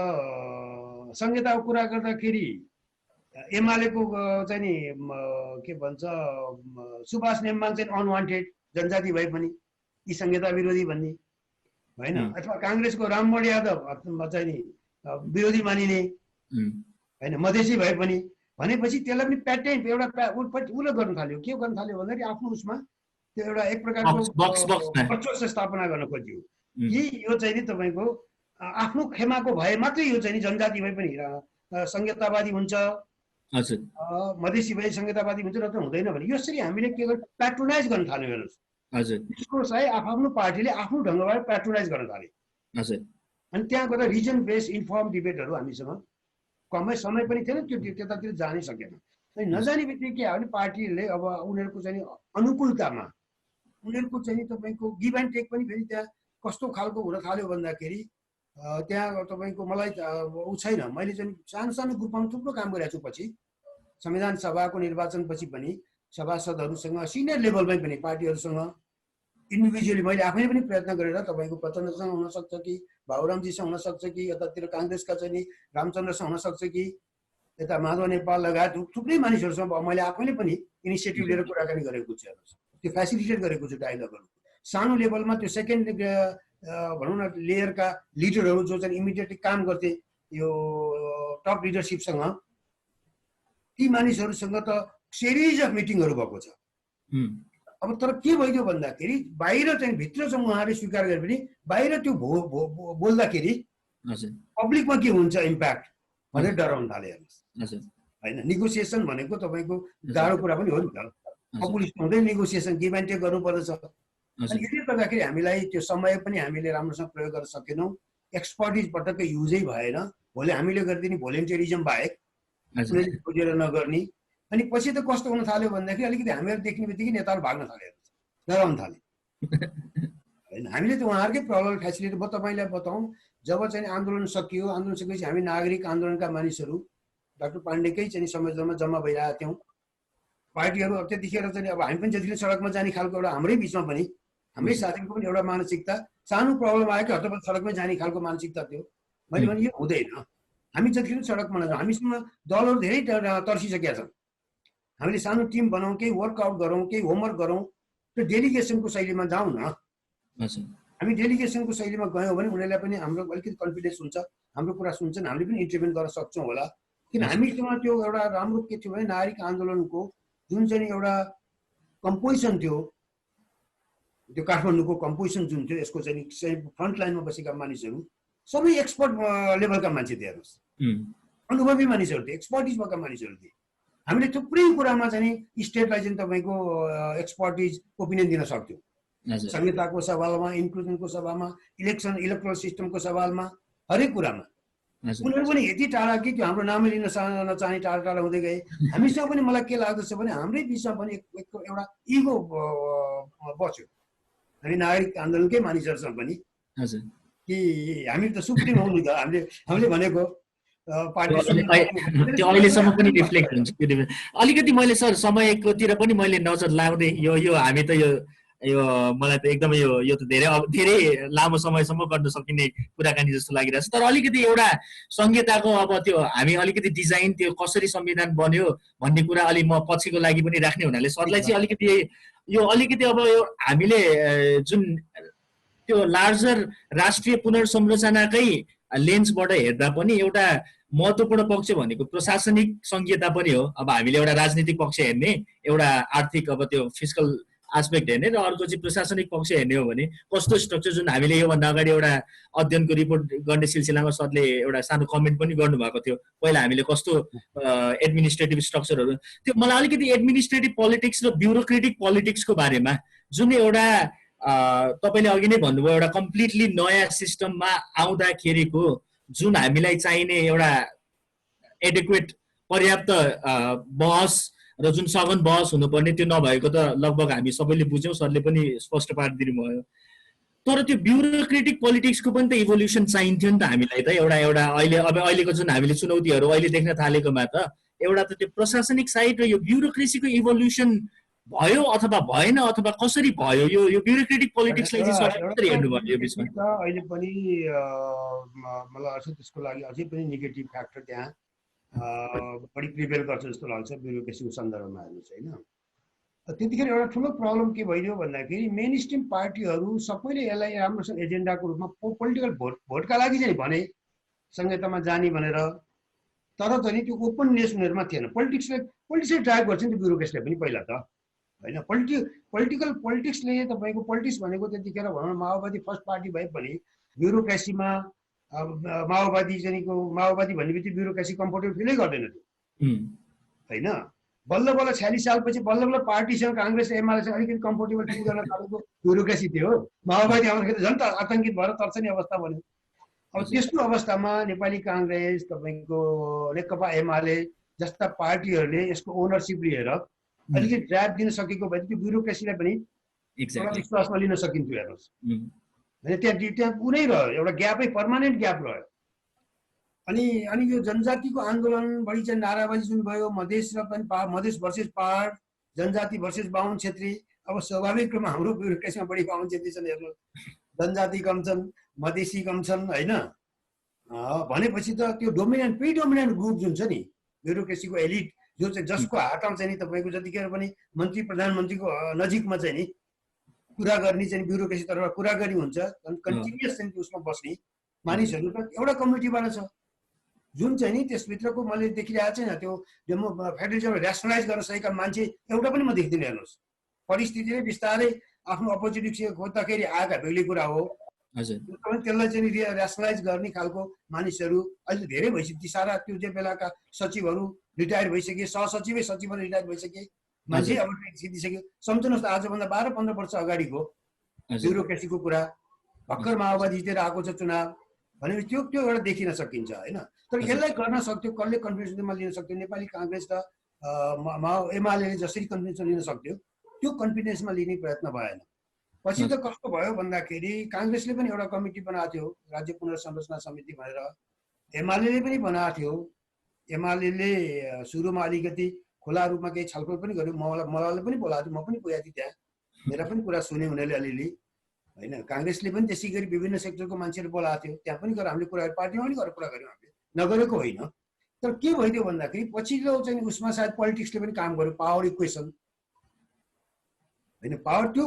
[SPEAKER 2] संहिताको कुरा गर्दाखेरि एमालेको चाहिँ नि के भन्छ सुभाष नेम्बाङ चाहिँ अनवान्टेड जनजाति भए पनि यी संहिता विरोधी भन्ने होइन, अथवा काङ्ग्रेसको राममोहन यादव चाहिँ नि विरोधी मानिने होइन मधेसी भए पनि भनेपछि त्यसलाई पनि प्याटेन्ट एउटा उसले गर्न थाल्यो। के गर्न थाल्यो भन्दाखेरि आफ्नो उसमा त्यो एउटा एक प्रकारको वर्चस्व स्थापना गर्न खोज्यो कि यो चाहिँ नि तपाईँको आफ्नो खेमाको भए मात्रै यो चाहिँ नि जनजाति भए पनि संहितावादी हुन्छ, मधेसी भए संहितावादी हुन्छ, नत्र हुँदैन भने यसरी हामीले के गर्यो प्याट्रोनाइज गर्न थाल्यो। हेर्नुहोस् डिस्कोर्स है आफ्नो पार्टीले आफ्नो ढङ्गबाट प्याट्रोनाइज गर्न थाल्यो। अनि त्यहाँ गएर रिजन बेस्ड इन्फर्म डिबेटहरू हामीसँग कमै समय पनि थिएन, त्यो त्यतातिर जानै सकेन। अनि नजाने बित्तिकै के हो भने पार्टीहरूले अब उनीहरूको चाहिँ अनुकूलतामा उनीहरूको चाहिँ तपाईँको गिभ एन्ड टेक पनि फेरि त्यहाँ कस्तो खालको हुन थाल्यो भन्दाखेरि त्यहाँ तपाईँको मलाई ऊ छैन। मैले चाहिँ सानो सानो ग्रुपमा थुप्रो काम गरेको छु। पछि संविधान सभाको निर्वाचनपछि पनि सभासदहरूसँग सिनियर लेभलमै पनि पार्टीहरूसँग इन्डिभिजुअली मैले आफैले पनि प्रयत्न गरेर तपाईँको प्रचण्डसँग हुनसक्छ कि बाबुरामजीसँग हुनसक्छ कि यतातिर काङ्ग्रेसका चाहिँ रामचन्द्रसँग हुनसक्छ कि यता माधव नेपाल लगायत थुप्रै मानिसहरूसँग मैले आफैले पनि इनिसिएटिभ लिएर कुराकानी गरेको छु। त्यो फेसिलिटेट गरेको छु डायलगहरू सानो लेभलमा। त्यो सेकेन्ड भनौँ न लेयरका लिडरहरू जो चाहिँ इमिडिएटली काम गर्थे यो टप लिडरसिपसँग ती मानिसहरूसँग त सिरिज अफ मिटिङहरू भएको छ। अब तर के भइदियो भन्दाखेरि बाहिर चाहिँ भित्र चाहिँ उहाँहरूले स्वीकार गरे पनि बाहिर त्यो बोल्दाखेरि पब्लिकमा के हुन्छ इम्प्याक्ट भनेर डराउन थाले। हेर्नुहोस् होइन, नेगोसिएसन भनेको तपाईँको गाह्रो कुरा पनि हो नि त। पपुलिस्ट हुँदै नेगोसिएसन गिभ एन्ड टेक गर्नुपर्दछ। अनि यसले गर्दाखेरि हामीलाई त्यो समय पनि हामीले राम्रोसँग प्रयोग गर्न सकेनौँ। एक्सपर्टिज पटक्कै युजै भएन। भोलि हामीले गरिदिने भोलिन्टियरिजम बाहेक खोजेर नगर्ने। अनि पछि त कस्तो हुन थाल्यो भन्दाखेरि अलिकति हामीहरू देख्ने बित्तिकै नेताहरू भाग्न थाले, डराउन थाले होइन। हामीले त उहाँहरूकै प्रब्लम फेसिलिटी म तपाईँलाई बताउँ जब चाहिँ आन्दोलन सकियो, आन्दोलन सकेपछि हामी नागरिक आन्दोलनका मानिसहरू डाक्टर पाण्डेकै चाहिँ संयोजनमा जम्मा भइरहेका थियौँ। पार्टीहरू अब त्यतिखेर चाहिँ अब हामी पनि जतिले सडकमा जाने खालको एउटा हाम्रै बिचमा पनि हाम्रै साथीको पनि एउटा मानसिकता सानो प्रब्लम आयो कि हतपत सडकमै जाने खालको मानसिकता थियो। मैले भने यो हुँदैन, हामी जतिखेर सडकमा नजाउँ। हामीसँग दलहरू धेरै तर्सिसकेका छन्। हामीले सानो टिम बनाउँ, केही वर्कआउट गरौँ, केही होमवर्क गरौँ, त्यो डेलिगेसनको शैलीमा जाउँ न। हामी डेलिगेसनको शैलीमा गयौँ भने उनीहरूलाई पनि हाम्रो अलिकति कन्फिडेन्स हुन्छ, हाम्रो कुरा सुन्छन्, हामीले पनि इन्टरभेन गर्न सक्छौँ होला किन हामीसँग त्यो एउटा राम्रो के थियो भने नागरिक आन्दोलनको जुन चाहिँ एउटा कम्पोजिसन थियो, त्यो काठमाडौँको कम्पोजिसन जुन थियो, यसको चाहिँ फ्रन्ट लाइनमा बसेका मानिसहरू सबै एक्सपर्ट लेभलका मान्छे थिए। हेर्नुहोस्, अनुभवी मानिसहरू थिए, एक्सपर्टिज भएका मानिसहरू थिए। हामीले थुप्रै कुरामा चाहिँ स्टेटलाई चाहिँ तपाईँको एक्सपर्टिज ओपिनियन दिन सक्थ्यौँ। संहिताको सवालमा, इन्क्लुजनको सवालमा, इलेक्ट्रल सिस्टमको सवालमा, हरेक कुरामा। उनीहरू पनि यति टाढा कि त्यो हाम्रो नामै लिन नचाहने टाढा टाढा हुँदै गए। हामीसँग पनि मलाई के लाग्दछ भने हाम्रै बिचमा पनि एउटा इगो बस्यो, हामी नागरिक आन्दोलनकै मानिसहरूसँग पनि, कि हामी त सुप्रिम हौ नि त, हामीले भनेको
[SPEAKER 1] त्यो अहिलेसम्म पनि रिफ्लेक्ट हुन्छ। अलिकति मैले सर समयकोतिर पनि मैले नजर लाउँदै यो हामी त यो मलाई त एकदमै यो त धेरै लामो समयसम्म गर्न सकिने कुराकानी जस्तो लागिरहेछ। तर अलिकति एउटा संहिताको अब त्यो हामी अलिकति डिजाइन, त्यो कसरी संविधान बन्यो भन्ने कुरा अलि म पछिको लागि पनि राख्ने हुनाले सरलाई चाहिँ अलिकति अब यो हामीले जुन त्यो लार्जर राष्ट्रिय पुनर्संरचनाकै लेन्सबाट हेर्दा पनि एउटा महत्त्वपूर्ण पक्ष भनेको प्रशासनिक संहिता पनि हो। अब हामीले एउटा राजनीतिक पक्ष हेर्ने, एउटा आर्थिक अब त्यो फिस्कल एस्पेक्ट हेर्ने, र अर्को चाहिँ प्रशासनिक पक्ष हेर्ने हो भने कस्तो स्ट्रक्चर, जुन हामीले योभन्दा अगाडि एउटा अध्ययनको रिपोर्ट गर्ने सिलसिलामा सरले एउटा सानो कमेन्ट पनि गर्नुभएको थियो, पहिला हामीले कस्तो एडमिनिस्ट्रेटिभ स्ट्रक्चरहरू त्यो। मलाई अलिकति एडमिनिस्ट्रेटिभ पोलिटिक्स र ब्युरोक्रेटिक पोलिटिक्सको बारेमा, जुन एउटा तपाईँले अघि नै भन्नुभयो एउटा कम्प्लिटली नयाँ सिस्टममा आउँदाखेरिको जुन हामीलाई चाहिने एउटा एडेक्वेट पर्याप्त बहस र जुन सघन बहस हुनुपर्ने त्यो नभएको त लगभग हामी सबैले बुझ्यौँ, सरले पनि स्पष्ट पारिदिनु भयो। तर त्यो ब्युरोक्रेटिक पोलिटिक्सको पनि त इभोल्युसन चाहिन्थ्यो नि त हामीलाई त। एउटा अहिलेको जुन हामीले चुनौतीहरू अहिले देख्न थालेकोमा त एउटा त त्यो प्रशासनिक साइड र यो ब्युरोक्रेसीको इभोल्युसन भयो अथवा भएन, अथवा कसरी भयो, यो ब्युरोक्रेटिक पोलिटिक्सलाई चाहिँ सरले कसरी हेर्नुभयो यो बिचमा?
[SPEAKER 2] अहिले पनि मलाई लाग्छ त्यसको लागि अझै पनि नेगेटिभ फ्याक्टर त्यहाँ बढी प्रिभेल गर्छ जस्तो लाग्छ ब्युरोक्रेसीको सन्दर्भमा हेर्नुहोस् होइन। त्यतिखेर एउटा ठुलो प्रब्लम के भइदियो भन्दाखेरि मेन स्ट्रिम पार्टीहरू सबैले यसलाई राम्रोसँग एजेन्डाको रूपमा पोलिटिकल भोटका लागि चाहिँ भने संहितामा जाने भनेर, तर चाहिँ त्यो ओपननेस उनीहरूमा थिएन। पोलिटिक्सले ड्राइभ गर्छ नि त ब्युरोक्रेसीलाई पनि पहिला त होइन। पोलिटिक्सले तपाईँको पोलिटिक्स भनेको त्यतिखेर भनौँ माओवादी फर्स्ट पार्टी भए पनि ब्युरोक्रेसीमा माओवादी भन्ने बित्तिकै ब्युरोक्रेसी कम्फोर्टेबल फिलै गर्दैन थियो होइन। बल्ल 46 सालपछि बल्ल पार्टीसँग काङ्ग्रेस एमालेसँग अलिकति कम्फोर्टेबल फिल गर्न थालेको ब्युरोक्रेसी थियो। माओवादी आउँदाखेरि झन् त आतङ्कित भएर तर्सने अवस्था बन्यो। अब त्यस्तो अवस्थामा नेपाली काङ्ग्रेस, तपाईँको नेकपा एमाले जस्ता पार्टीहरूले यसको ओनरसिप लिएर अलिकति ड्राइभ दिन सकेको भए त्यो ब्युरोक्रेसीलाई पनि विश्वासमा लिन सकिन्थ्यो। हेर्नुहोस् होइन, त्यहाँ कुनै रह्यो, एउटा ग्यापै पर्मानेन्ट ग्याप रह्यो। अनि यो जनजातिको आन्दोलन बढी चाहिँ नाराबाजी जुन भयो, मधेस र पनि मधेस भर्सेस पहाड, जनजाति भर्सेस बाहुन क्षेत्री। अब स्वाभाविक रूपमा हाम्रो ब्युरोक्रेसीमा बढी बाहुन क्षेत्री छन्, हेर्नुहोस् जनजाति कम छन्, मधेसी कम छन् होइन। भनेपछि त त्यो प्रिडोमिनेन्ट ग्रुप जुन छ नि ब्युरोक्रेसीको एलिट, जो चाहिँ जसको हातमा चाहिँ नि तपाईँको जतिखेर पनि मन्त्री प्रधानमन्त्रीको नजिकमा चाहिँ नि कुरा गर्ने चाहिँ ब्युरोक्रेसी तर्फबाट कुरा गर्ने हुन्छ, कन्टिन्युस चाहिँ उसमा बस्ने मानिसहरू त एउटा कम्युनिटीबाट छ, जुन चाहिँ नि त्यसभित्रको मैले देखिरहेको छैन त्यो फेडरलिजमलाई ऱ्यासनलाइज गर्न सकेका मान्छे एउटा पनि म देख्दिनँ। हेर्नुहोस् परिस्थितिले बिस्तारै आफ्नो अपोजिट खोज्दाखेरि आएका बेग्लै कुरा हो। त्यसलाई चाहिँ ऱ्यासनलाइज गर्ने खालको मानिसहरू अहिले धेरै भइसक्यो। ती सारा त्यो जे बेलाका सचिवहरू रिटायर भइसके, सहसचिवै सचिवहरू रिटायर भइसके, मान्छे अब सिद्धिसक्यो। सम्झनुहोस् त आजभन्दा 12-15 वर्ष अगाडिको ब्युरोक्रेसीको कुरा, भर्खर माओवादी जितेर आएको छ चुनाव भनेपछि त्यो एउटा देखिन सकिन्छ होइन। तर यसलाई गर्न सक्थ्यो, कसले कन्फिडेन्समा लिन सक्थ्यो? नेपाली काङ्ग्रेस र एमाले जसरी कन्फिडेन्समा लिन सक्थ्यो त्यो कन्फिडेन्समा लिने प्रयत्न भएन। पछि त कस्तो भयो भन्दाखेरि काङ्ग्रेसले पनि एउटा कमिटी बनाएको थियो, राज्य पुनर्संरचना समिति भनेर, एमाले पनि बनाएको थियो। एमाले सुरुमा अलिकति खुला रूपमा केही छलफल पनि गर्यो, मलाई पनि बोलाएको थियो, म पनि गएको थिएँ त्यहाँ, मेरा पनि कुरा सुने उनीहरूले अलिअलि होइन। काङ्ग्रेसले पनि त्यसै गरी विभिन्न सेक्टरको मान्छेहरू बोलाएको थियो, त्यहाँ पनि गएर हामीले कुरा, पार्टीमा पनि गएर कुरा गऱ्यौँ हामीले, नगरेको होइन। तर के भइदियो भन्दाखेरि पछिल्लो चाहिँ उसमा सायद पोलिटिक्सले पनि काम गर्यो, पावर इक्वेसन होइन। पावर त्यो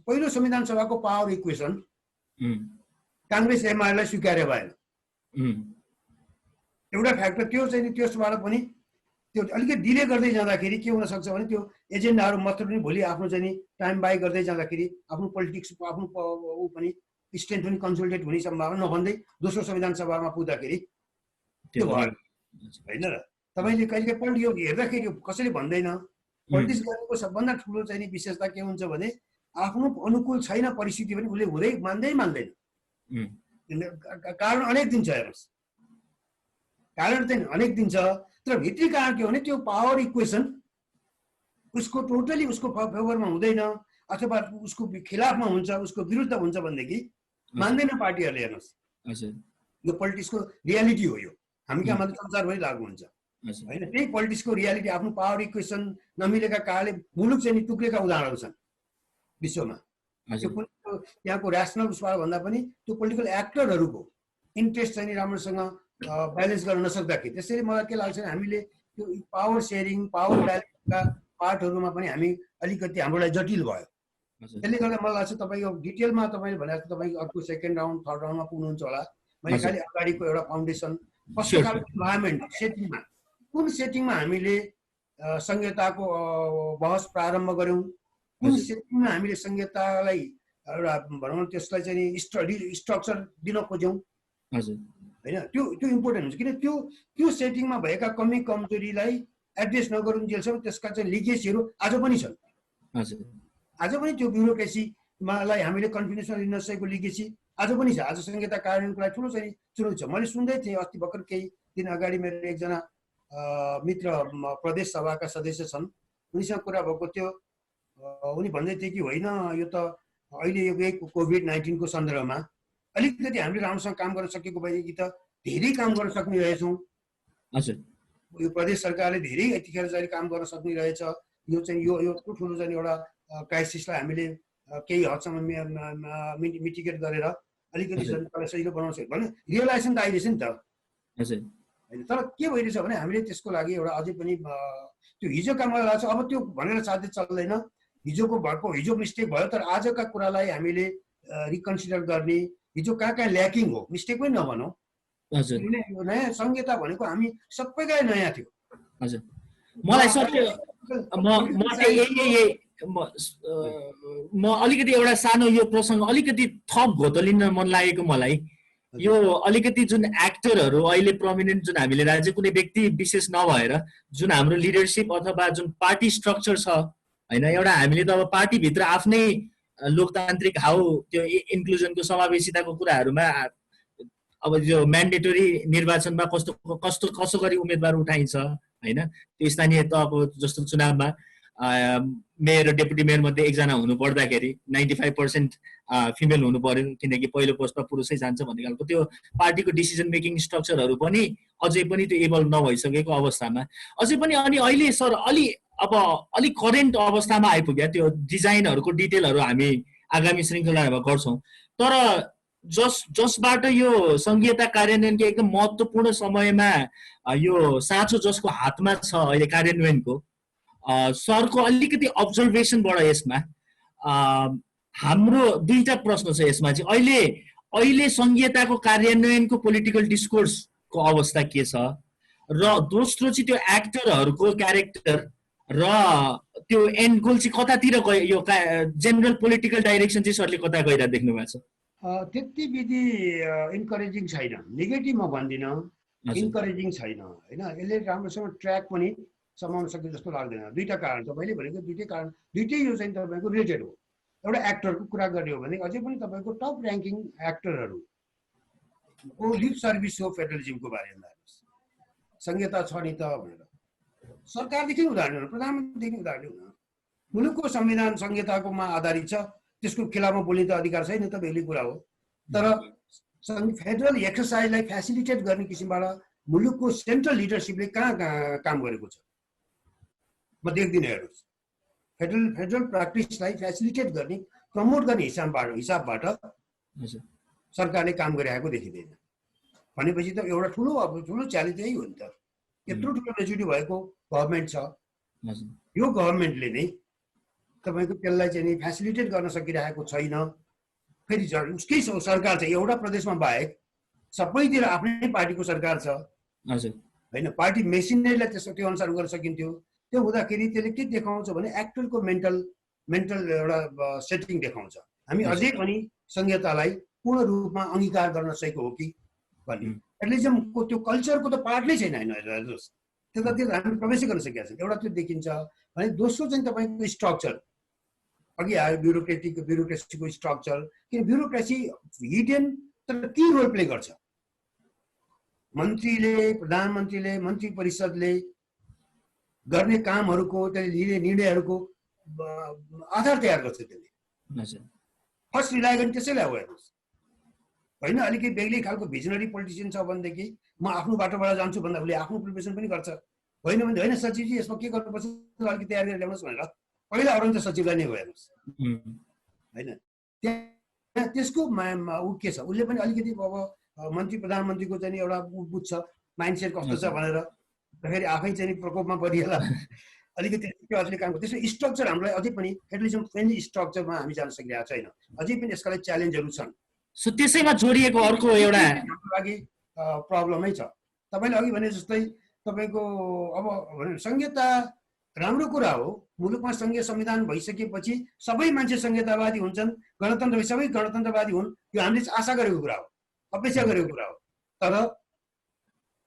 [SPEAKER 2] पहिलो संविधान सभाको पावर इक्वेसन काङ्ग्रेस एमालेलाई स्वीकार्य भएन। एउटा फ्याक्टर त्यो चाहिँ नि त्यसबाट पनि त्यो अलिकति डिले गर्दै जाँदाखेरि के हुन सक्छ भने त्यो एजेन्डाहरू मात्र पनि भोलि आफ्नो चाहिँ नि टाइम बाई गर्दै जाँदाखेरि आफ्नो पोलिटिक्सको आफ्नो ऊ पनि स्ट्रेन्थ पनि कन्सोलिडेट हुने सम्भावना नभन्दै दोस्रो संविधान सभामा पुग्दाखेरि त्यो भयो होइन र। तपाईँले कहिले कहिले यो हेर्दाखेरि कसैले भन्दैन पोलिटिक्स गर्नुको सबभन्दा ठुलो चाहिँ नि विशेषता के हुन्छ भने आफ्नो अनुकूल छैन परिस्थिति पनि उसले हुँदै मान्दैन। कारण अनेक दिन छ हेर्नुहोस्, कारण चाहिँ अनेक दिन छ, तर भित्री कारण के हो भने त्यो पावर इक्वेसन उसको टोटली उसको फेभरमा हुँदैन अथवा उसको खिलाफमा हुन्छ, उसको विरुद्ध हुन्छ भनेदेखि मान्दैन पार्टीहरूले। हेर्नुहोस् यो पोलिटिक्सको रियालिटी हो, यो हामी कहाँ मात्र संसारभरि लागू हुन्छ होइन। त्यही पोलिटिक्सको रियालिटी आफ्नो पावर इक्वेसन नमिलेका कारणले मुलुक चाहिँ नि टुक्रेका उदाहरणहरू छन् विश्वमा। त्यहाँको ऱ्यासनल उसबाट भन्दा पनि त्यो पोलिटिकल एक्टरहरूको इन्ट्रेस्ट चाहिँ नि राम्रोसँग ब्यालेन्स गर्न नसक्दाखेरि। त्यसैले मलाई के लाग्छ भने हामीले त्यो पावर सेयरिङ पावर ब्यालेन्सका पार्टहरूमा पनि हामी अलिकति हाम्रो लागि जटिल भयो। त्यसले गर्दा मलाई लाग्छ तपाईँको डिटेलमा तपाईँले भने जस्तो तपाईँ अर्को सेकेन्ड राउन्ड थर्ड राउन्डमा पुग्नुहुन्छ होला। मैले खालि अगाडिको एउटा फाउन्डेसन कस्तो खालको इन्भाइरोमेन्ट सेटिङमा कुन सेटिङमा हामीले संहिताको बहस प्रारम्भ गऱ्यौँ, कुन सेटिङमा हामीले संहितालाई एउटा भनौँ त्यसलाई चाहिँ नि स्ट्रक्चर दिन खोज्यौँ होइन, त्यो इम्पोर्टेन्ट हुन्छ। किन त्यो सेटिङमा भएका कमी कमजोरीलाई एड्रेस नगरुन्जेलसम्म त्यसका चाहिँ लिगेसीहरू आज पनि छन्। आज पनि त्यो ब्युरोक्रेसीमालाई हामीले कन्फिडेन्समा लिन नसकेको लिगेसी आज पनि छ। आज संहिता कार्यान्वयनको लागि ठुलो चाहिँ चुनौती छ। मैले सुन्दै थिएँ अस्ति भर्खर केही दिन अगाडि मेरो एकजना मित्र प्रदेश सभाका सदस्य छन्, उनीसँग कुरा भएको थियो। उनी भन्दै थिए कि होइन यो त अहिले यो कोभिड-19 को सन्दर्भमा अलिकति हामीले राम्रोसँग काम गर्न सकेको भएदेखि त धेरै काम गर्न सक्ने रहेछौँ। यो प्रदेश सरकारले धेरै यतिखेर चाहिँ काम गर्न सक्ने रहेछ। यो चाहिँ यो ठुलो चाहिँ एउटा क्राइसिसलाई हामीले केही हदसम्म मिटिगेट गरेर अलिकति सजिलो बनाउन सक्यो भने रियलाइजेसन त आइरहेछ नि त होइन। तर के भइरहेछ भने हामीले त्यसको लागि एउटा अझै पनि त्यो हिजोका मलाई लाग्छ अब त्यो भनेर साध्य चल्दैन। हिजो मिस्टेक भयो, तर आजका कुरालाई हामीले रिकन्सिडर गर्ने, हिजो कहाँ ल्याकिङ हो मिस्टेक पनि नभनौँ। नयाँ संहिता भनेको हामी सबैका नयाँ थियो।
[SPEAKER 1] मलाई म अलिकति एउटा सानो यो प्रसङ्ग अलिकति थप घोतलिन मन लागेको मलाई यो अलिकति जुन एक्टरहरू अहिले प्रोमिनेन्ट जुन हामीले राज्य कुनै व्यक्ति विशेष नभएर जुन हाम्रो लिडरसिप अथवा जुन पार्टी स्ट्रक्चर छ होइन, एउटा हामीले त अब पार्टीभित्र आफ्नै लोकतान्त्रिक हाउ त्यो इन्क्लुजनको समावेशिताको कुराहरूमा अब यो म्यान्डेटरी निर्वाचनमा कस्तो गरी उम्मेदवार उठाइन्छ होइन, त्यो स्थानीय तहको जस्तो चुनावमा मेयर र डेपुटी मेयर मध्ये एकजना हुनु पर्दाखेरि 95% फिमेल हुनु पर्यो किनकि पहिलो पोस्टमा पुरुषै जान्छ भन्ने खालको त्यो पार्टीको डिसिजन मेकिङ स्ट्रक्चरहरू पनि अझै पनि त्यो इभल्भ नभइसकेको अवस्थामा अझै पनि अनि अहिले सर अलिक करेन्ट अवस्थामा आइपुग्यो। त्यो डिजाइनहरूको डिटेलहरू हामी आगामी श्रृङ्खलामा गर्छौँ, तर जसबाट यो संहिता कार्यान्वयनको एकदम महत्त्वपूर्ण समयमा यो साँचो जसको हातमा छ अहिले कार्यान्वयनको सरको अलिकति अब्जर्भेसनबाट यसमा हाम्रो दुईटा प्रश्न छ यसमा चाहिँ अहिले संहिताको कार्यान्वयनको पोलिटिकल डिस्कोर्सको अवस्था के छ र दोस्रो चाहिँ त्यो एक्टरहरूको क्यारेक्टर र त्यो एन्ड गोल चाहिँ कतातिर गयो, यो जेनरल पोलिटिकल डाइरेक्सन चाहिँ सरले कता गइरहेको देख्नु भएको छ?
[SPEAKER 2] त्यति विधि इन्करेजिङ छैन, नेगेटिभ म भन्दिनँ, इन्करेजिङ छैन होइन। यसले राम्रोसँग ट्र्याक पनि समाउन सक्यो जस्तो लाग्दैन। दुईटा कारण तपाईँले भनेको दुइटै यो चाहिँ तपाईँको रिलेटेड हो। एउटा एक्टरको कुरा गर्ने हो भने अझै पनि तपाईँको टप ऱ्याङ्किङ एक्टरहरूको लिप सर्भिस हो फेडरलिजमको बारेमा। संहिता छ नि त भनेर सरकारदेखि उदाहरण, प्रधानमन्त्रीदेखि उदाहरण हुन, मुलुकको संविधान संहिताकोमा आधारित छ, त्यसको खिलाफमा बोल्ने त अधिकार छैन त बेग्लै कुरा हो। तर फेडरल एक्सर्साइजलाई फेसिलिटेट गर्ने किसिमबाट मुलुकको सेन्ट्रल लिडरसिपले कहाँ काम गरेको छ म देख्दिनँ। हेर्नुहोस्, फेडरल प्र्याक्टिसलाई फेसिलिटेट गर्ने प्रमोट गर्ने हिसाबबाट सरकारले काम गरिरहेको देखिँदैन। भनेपछि त एउटा ठुलो च्यालेन्ज यही हो नि त। यत्रो ठुलो मेच्युरिटी भएको गभर्मेन्ट छ, यो गभर्मेन्टले नै तपाईँको त्यसलाई चाहिँ नि फेसिलिटेट गर्न सकिरहेको छैन। फेरि उसकै सरकार छ, एउटा प्रदेशमा बाहेक सबैतिर आफ्नै पार्टीको सरकार छ,
[SPEAKER 1] हजुर
[SPEAKER 2] होइन पार्टी मेसिनरीलाई त्यो अनुसार गर्न सकिन्थ्यो। त्यो हुँदाखेरि त्यसले के देखाउँछ भने एक्टरको मेन्टल एउटा सेटिङ देखाउँछ। हामी अझै पनि संहितालाई पूर्ण रूपमा अंगीकार गर्न सकेको हो कि भन्ने। फेडरलिजमको त्यो कल्चरको त पार्ट नै छैन हेर्नुहोस्, त्यतातिर हामी प्रवेशै गर्न सकेका छैन। एउटा त्यो देखिन्छ भने दोस्रो चाहिँ तपाईँको स्ट्रक्चर अघि आयो, ब्युरोक्रेसीको स्ट्रक्चर। किन ब्युरोक्रेसी हिडन तर के रोल प्ले गर्छ, मन्त्रीले, प्रधानमन्त्रीले, मन्त्री परिषदले गर्ने कामहरूको, त्यसले लिने निर्णयहरूको आधार तयार गर्छ। त्यसले फर्स्ट रिलाइ गर्ने त्यसैलाई हो हेर्नुहोस् होइन। अलिकति बेग्लै खालको भिजनरी पोलिटिसियन छ भनेदेखि म आफ्नो बाटोबाट जान्छु भन्दा उसले आफ्नो प्रिपरेसन पनि गर्छ। होइन भने होइन सचिवजी यसमा के गर्नुपर्छ अलिकति तयार गरेर ल्याउनुहोस् भनेर पहिला अरुण सचिवलाई नै हो हेर्नुहोस् होइन। त्यहाँ त्यसको ऊ के छ, उसले पनि अलिकति अब मन्त्री प्रधानमन्त्रीको चाहिँ एउटा बुझ्छ माइन्डसेट कस्तो छ भनेर, फेरि आफै चाहिँ प्रकोपमा परिएला अलिकति त्यो अझै काम गर्छ। त्यसो स्ट्रक्चर हामीलाई अझै पनि फेडरलिजम फ्रेन्डली स्ट्रक्चरमा हामी जान सकिरहेको छैन। अझै पनि यसका लागि च्यालेन्जहरू छन्।
[SPEAKER 1] सो त्यसैमा जोडिएको अर्को एउटा
[SPEAKER 2] लागि प्रब्लमै छ। तपाईँले अघि भने जस्तै तपाईँको अब संहिता राम्रो कुरा हो। मुलुकमा संघीय संविधान भइसकेपछि सबै मान्छे संहितावादी हुन्छन्, सबै गणतन्त्रवादी हुन्, यो हामीले आशा गरेको कुरा हो, अपेक्षा गरेको कुरा हो। तर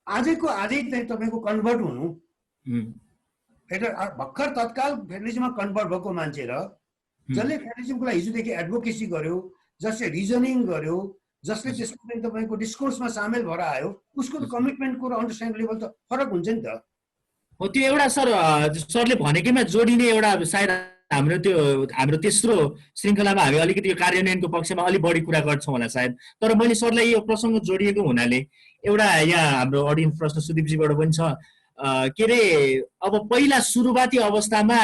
[SPEAKER 2] आजै चाहिँ तपाईँको कन्भर्ट हुनु, भर्खर तत्काल फेडरलिजममा कन्भर्ट भएको मान्छे र जसले फेडरलिजमको लागि हिजोदेखि एडभोकेसी गर्यो, जसले रिजनिङ गर्यो, जसले त्यसको चाहिँ तपाईँको डिस्कोर्समा सामेल भएर आयो, उसको कमिटमेन्टको र अन्डरस्ट्यान्डिङ लेभल त फरक हुन्छ नि त।
[SPEAKER 1] हो त्यो एउटा सरले भनेकैमा जोडिने एउटा सायद हाम्रो तेस्रो श्रृङ्खलामा हामी अलिकति यो कार्यान्वयनको पक्षमा अलिक बढी कुरा गर्छौँ होला सायद। तर मैले सरलाई यो प्रसङ्ग जोडिएको हुनाले एउटा यहाँ हाम्रो अडियन्स प्रश्न सुदीपजीबाट पनि छ के अरे अब पहिला सुरुवाती अवस्थामा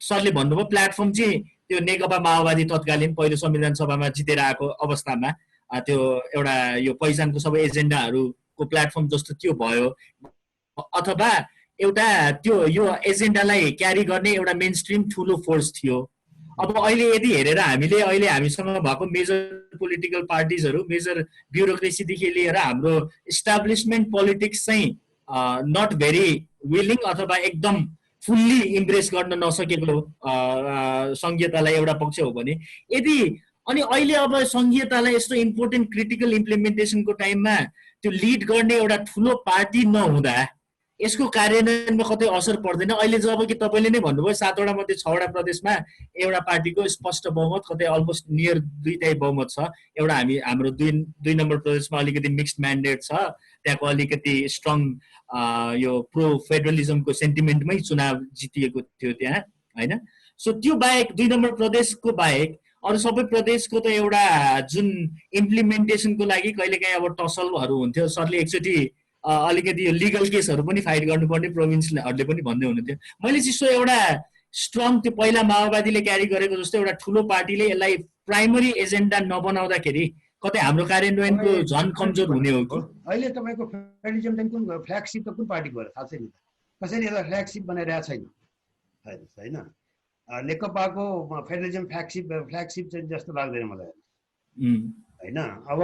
[SPEAKER 1] सरले भन्नुभयो प्लेटफर्म चाहिँ त्यो नेकपा माओवादी तत्कालीन पहिलो संविधान सभामा जितेर आएको अवस्थामा त्यो एउटा यो पहिचानको सबै एजेन्डाहरूको प्लेटफर्म जस्तो त्यो भयो, अथवा एउटा त्यो यो एजेन्डालाई क्यारी गर्ने एउटा मेन स्ट्रिम ठुलो फोर्स थियो। अब अहिले यदि हेरेर हामीले अहिले हामीसँग भएको मेजर पोलिटिकल पार्टिजहरू, मेजर ब्युरोक्रेसीदेखि लिएर हाम्रो इस्टाब्लिसमेन्ट पोलिटिक्स चाहिँ नट भेरी विलिङ अथवा एकदम फुल्ली इम्प्रेस गर्न नसकेको संघीयतालाई एउटा पक्ष हो भने यदि अनि अहिले अब संघीयतालाई यस्तो इम्पोर्टेन्ट क्रिटिकल इम्प्लिमेन्टेसनको टाइममा त्यो लिड गर्ने एउटा ठुलो पार्टी नहुँदा यसको कार्यान्वयनमा कतै असर पर्दैन। अहिले जब कि तपाईँले नै भन्नुभयो 7 वटा मध्ये 6 वटा प्रदेशमा एउटा पार्टीको स्पष्ट बहुमत, कतै अलमोस्ट नियर 2 बहुमत छ। एउटा हाम्रो 2 नम्बर प्रदेशमा अलिकति मिक्स्ड म्यान्डेट छ, त्यहाँको अलिकति स्ट्रङ यो प्रो फेडरलिजमको सेन्टिमेन्टमै चुनाव जितिएको थियो त्यहाँ होइन। सो त्यो बाहेक 2 नम्बर प्रदेशको बाहेक अरू सबै प्रदेशको त एउटा जुन इम्प्लिमेन्टेसनको लागि कहिलेकाहीँ अब टसलहरू हुन्थ्यो। सरले एकचोटि अलिकति यो लिगल केसहरू पनि फाइट गर्नुपर्ने प्रोभिन्सहरूले पनि भन्दै हुनुहुन्थ्यो। मैले चाहिँ सो एउटा स्ट्रङ त्यो पहिला माओवादीले क्यारी गरेको जस्तो एउटा ठुलो पार्टीले यसलाई प्राइमरी एजेन्डा नबनाउँदाखेरि कतै हाम्रो कार्यान्वयनको झन कमजोर हुने हो कि?
[SPEAKER 2] अहिले तपाईँको फेडरलिजम चाहिँ कुन फ्ल्यागसिप त कुन पार्टी भयो थाहा छैन, कसैले यसलाई फ्ल्यागसिप बनाइरहेको छैन होइन। नेकपाको फेडरलिजम फ्ल्यागसिप चाहिँ जस्तो लाग्दैन मलाई होइन। अब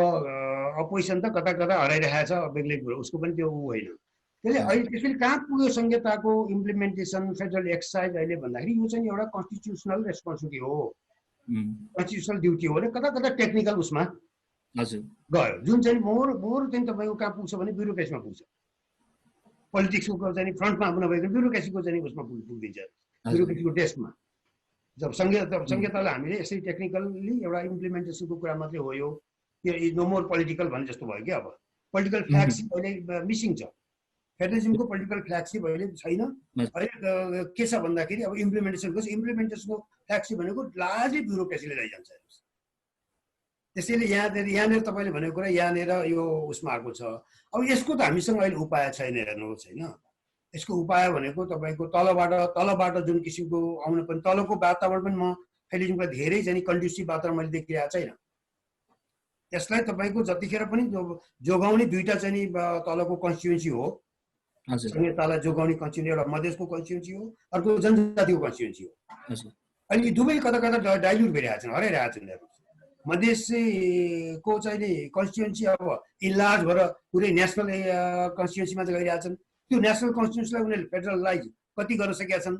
[SPEAKER 2] अपोजिसन त कता कता हराइरहेको छ बेग्लै कुरो, उसको पनि त्यो ऊ होइन। त्यसले अहिले त्यसरी कहाँ पुग्यो संहिताको इम्प्लिमेन्टेसन फेडरल एक्सर्साइज अहिले भन्दाखेरि यो चाहिँ एउटा कन्स्टिट्युसनल रेस्पोन्सिबिलिटी हो, कन्स्टिट्युसनल ड्युटी हो। कता कता टेक्निकल उसमा गयो, जुन चाहिँ मोर चाहिँ तपाईँको कहाँ पुग्छ भने ब्युरोक्रेसीमा पुग्छ। पोलिटिक्सको चाहिँ फ्रन्टमा नभएको ब्युरोक्रेसीको चाहिँ उसमा पुगिदिन्छ, ब्युरोक्रेसीको डेस्कमा। जब संहितालाई हामीले यसरी टेक्निकल्ली एउटा इम्प्लिमेन्टेसनको कुरा मात्रै हो, यो नो मोर पोलिटिकल भन्ने जस्तो भयो कि। अब पोलिटिकल फ्ल्यागसिप अहिले मिसिङ छ, फेडरलिजमको पोलिटिकल फ्ल्यागसिप अहिले छैन। अहिले के छ भन्दाखेरि अब इम्प्लिमेन्टेसनको फ्ल्यागसिप भनेको लार्जली ब्युरोक्रेसीले लैजान्छ। त्यसैले यहाँनिर तपाईँले भनेको कुरा यहाँनिर यो उसमा आएको छ। अब यसको त हामीसँग अहिले उपाय छैन हेर्नुहोस् होइन। यसको उपाय भनेको तपाईँको तलबाट जुन किसिमको आउनु पनि, तलको वातावरण पनि म फेडरलिजमको धेरै चाहिँ कन्ड्युसिभ वातावरण मैले देखिरहेको छैन। यसलाई तपाईँको जतिखेर पनि जोगाउने दुईटा चाहिँ तलको कन्स्टिट्युन्सी हो, संहितालाई जोगाउने कन्स्टिट्युन्सी एउटा मधेसको कन्स्टिट्युन्सी हो, अर्को जनजातिको कन्स्टिट्युन्सी हो। अहिले दुवै कता कता डाइल्युट भइरहेको छन्, हराइरहेको छन्। मधेसको चाहिँ नि कन्स्टिट्युन्सी अब इन्लार्ज भएर पुरै नेसनल कन्स्टिट्युन्सीमा चाहिँ गइरहेका छन्। त्यो नेसनल कन्स्टिट्युन्सीलाई उनीहरूले फेडरलाइज कति गर्न सकेका छन्?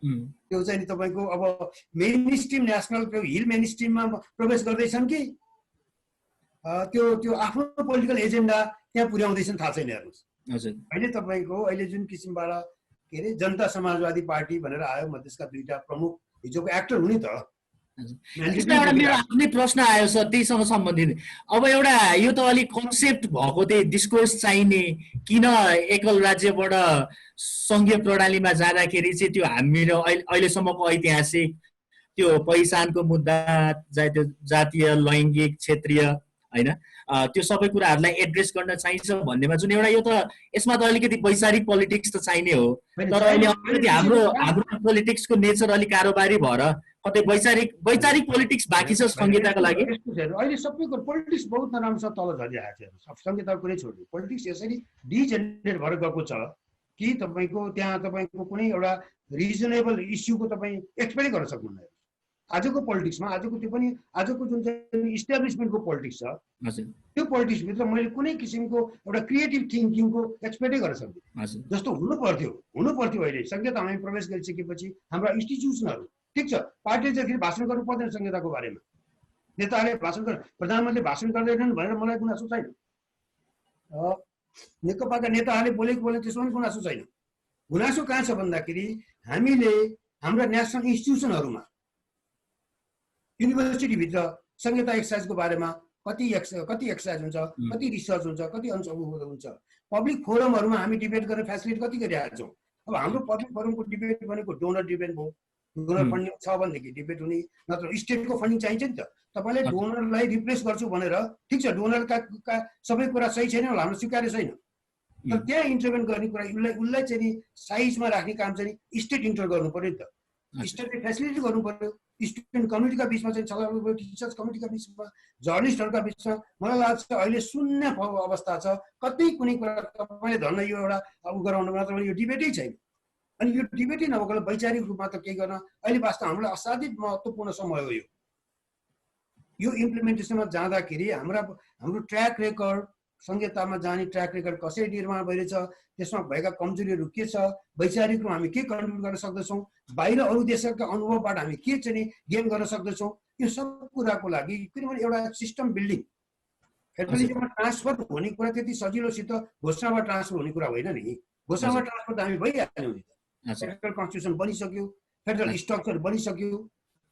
[SPEAKER 2] त्यो चाहिँ नि तपाईँको अब मेन स्ट्रिम नेसनल हिल मेन स्ट्रिममा प्रवेश गर्दैछन् कि त्यो त्यो आफ्नो पोलिटिकल एजेन्डा त्यहाँ पुर्याउँदैछन् थाहा छैन। हेर्नुहोस् अहिले तपाईँको अहिले जुन किसिमबाट के अरे जनता समाजवादी पार्टी भनेर आयो मधेसका दुईटा प्रमुख हिजोको एक्टर हुने त।
[SPEAKER 1] एउटा मेरो आफ्नै प्रश्न आयो सर त्यहीसँग सम्बन्धित। अब एउटा यो त अलिक कन्सेप्ट भएको त्यही डिस्कोर्स चाहिने किन एकल राज्यबाट सङ्घीय प्रणालीमा जाँदाखेरि चाहिँ त्यो हाम्रो अहिलेसम्मको ऐतिहासिक त्यो पहिचानको मुद्दा त्यो जातीय लैङ्गिक क्षेत्रीय होइन त्यो सबै कुराहरूलाई एड्रेस गर्न चाहिन्छ भन्नेमा जुन एउटा यो त यसमा त अलिकति वैचारिक पोलिटिक्स त चाहिने हो। तर अहिले अलिकति हाम्रो पोलिटिक्सको नेचर अलिक कारोबारी भएर कतै वैचारिक पोलिटिक्स बाँकी छ संहिताको लागि।
[SPEAKER 2] अहिले सबैको पोलिटिक्स बहुत नराम्रोसँग तल झरिरहेको छ। संहिताको कुरै छोड्नु पोलिटिक्स यसरी डिजेनेरेट भएर गएको छ कि तपाईँको त्यहाँ तपाईँको कुनै एउटा रिजनेबल इस्युको तपाईँ एक्सप्लेन गर्न सक्नुहुन्न। आजको पोलिटिक्समा आजको त्यो पनि आजको जुन चाहिँ इस्टाब्लिसमेन्टको पोलिटिक्स छ त्यो पोलिटिक्सभित्र मैले कुनै किसिमको एउटा क्रिएटिभ थिङ्किङको एक्सपेक्टै गर्न सक्दिनँ। जस्तो हुनु पर्थ्यो अहिले संहिता हामी प्रवेश गरिसकेपछि हाम्रा इन्स्टिट्युसनहरू ठिक छ पार्टीले चाहिँ भाषण गर्नु पर्दैन संहिताको बारेमा, नेताहरूले भाषण गर्नु प्रधानमन्त्रीले भाषण गर्दैनन् भनेर मलाई गुनासो छैन। नेकपाका नेताहरूले बोलेको त्यसमा पनि गुनासो छैन। गुनासो कहाँ छ भन्दाखेरि हामीले हाम्रा नेसनल इन्स्टिट्युसनहरूमा युनिभर्सिटीभित्र संहिता एक्सर्साइजको बारेमा कति एक्सर्साइज हुन्छ, कति रिसर्च हुन्छ, कति हुन्छ। पब्लिक फोरमहरूमा हामी डिबेट गर्ने फेसिलिटी कति गरिरहेका छौँ। अब हाम्रो पब्लिक फोरमको डिबेट भनेको डोनर डिबेट भयो। डोनर फन्डिङ छ भनेदेखि डिबेट हुने, नत्र स्टेटको फन्डिङ चाहिन्छ नि त। तपाईँले डोनरलाई रिप्लेस गर्छु भनेर ठिक छ डोनरका सबै कुरा सही छैन होला, हाम्रो स्वीकार्य छैन। तर त्यहाँ इन्टरभेन गर्ने कुरा उसलाई चाहिँ नि साइजमा राख्ने काम चाहिँ स्टेट इन्टर गर्नु पर्यो नि त। स्टेटले फेसिलिटी गर्नु पर्यो। स्टुडेन्ट कम्युनिटीका बिचमा चाहिँ छलफल गर्नु, टिचर्स कम्युनिटीका बिचमा, जर्नलिस्टहरूका बिचमा मलाई लाग्छ अहिले शून्य अवस्था छ। कतै कुनै कुरा तपाईँले धन्न यो एउटा गराउनु मात्र यो डिबेटै छैन। अनि यो डिबेटै नभएको वैचारिक रूपमा त केही गर्न अहिले वास्तव हामीलाई असाध्यै महत्त्वपूर्ण समय हो। यो इम्प्लिमेन्टेसनमा जाँदाखेरि हाम्रो ट्र्याक रेकर्ड संहितामा जाने ट्र्याक रेकर्ड कसरी निर्माण भइरहेछ, त्यसमा भएका कमजोरीहरू के छ, वैचारिक रूपमा हामी के कन्ट्रिब्युट गर्न सक्दछौँ, बाहिर अरू देशका अनुभवबाट हामी के चाहिँ गेन गर्न सक्दछौँ, यो सब कुराको लागि किनभने एउटा सिस्टम बिल्डिङ फेडरलिजममा ट्रान्सफर हुने कुरा त्यति सजिलोसित घोषणामा ट्रान्सफर हुने कुरा होइन नि। घोषणामा ट्रान्सफर त हामी भइहाल्यो नि त। फेडरल कन्स्टिट्युसन बनिसक्यो, फेडरल स्ट्रक्चर बनिसक्यो।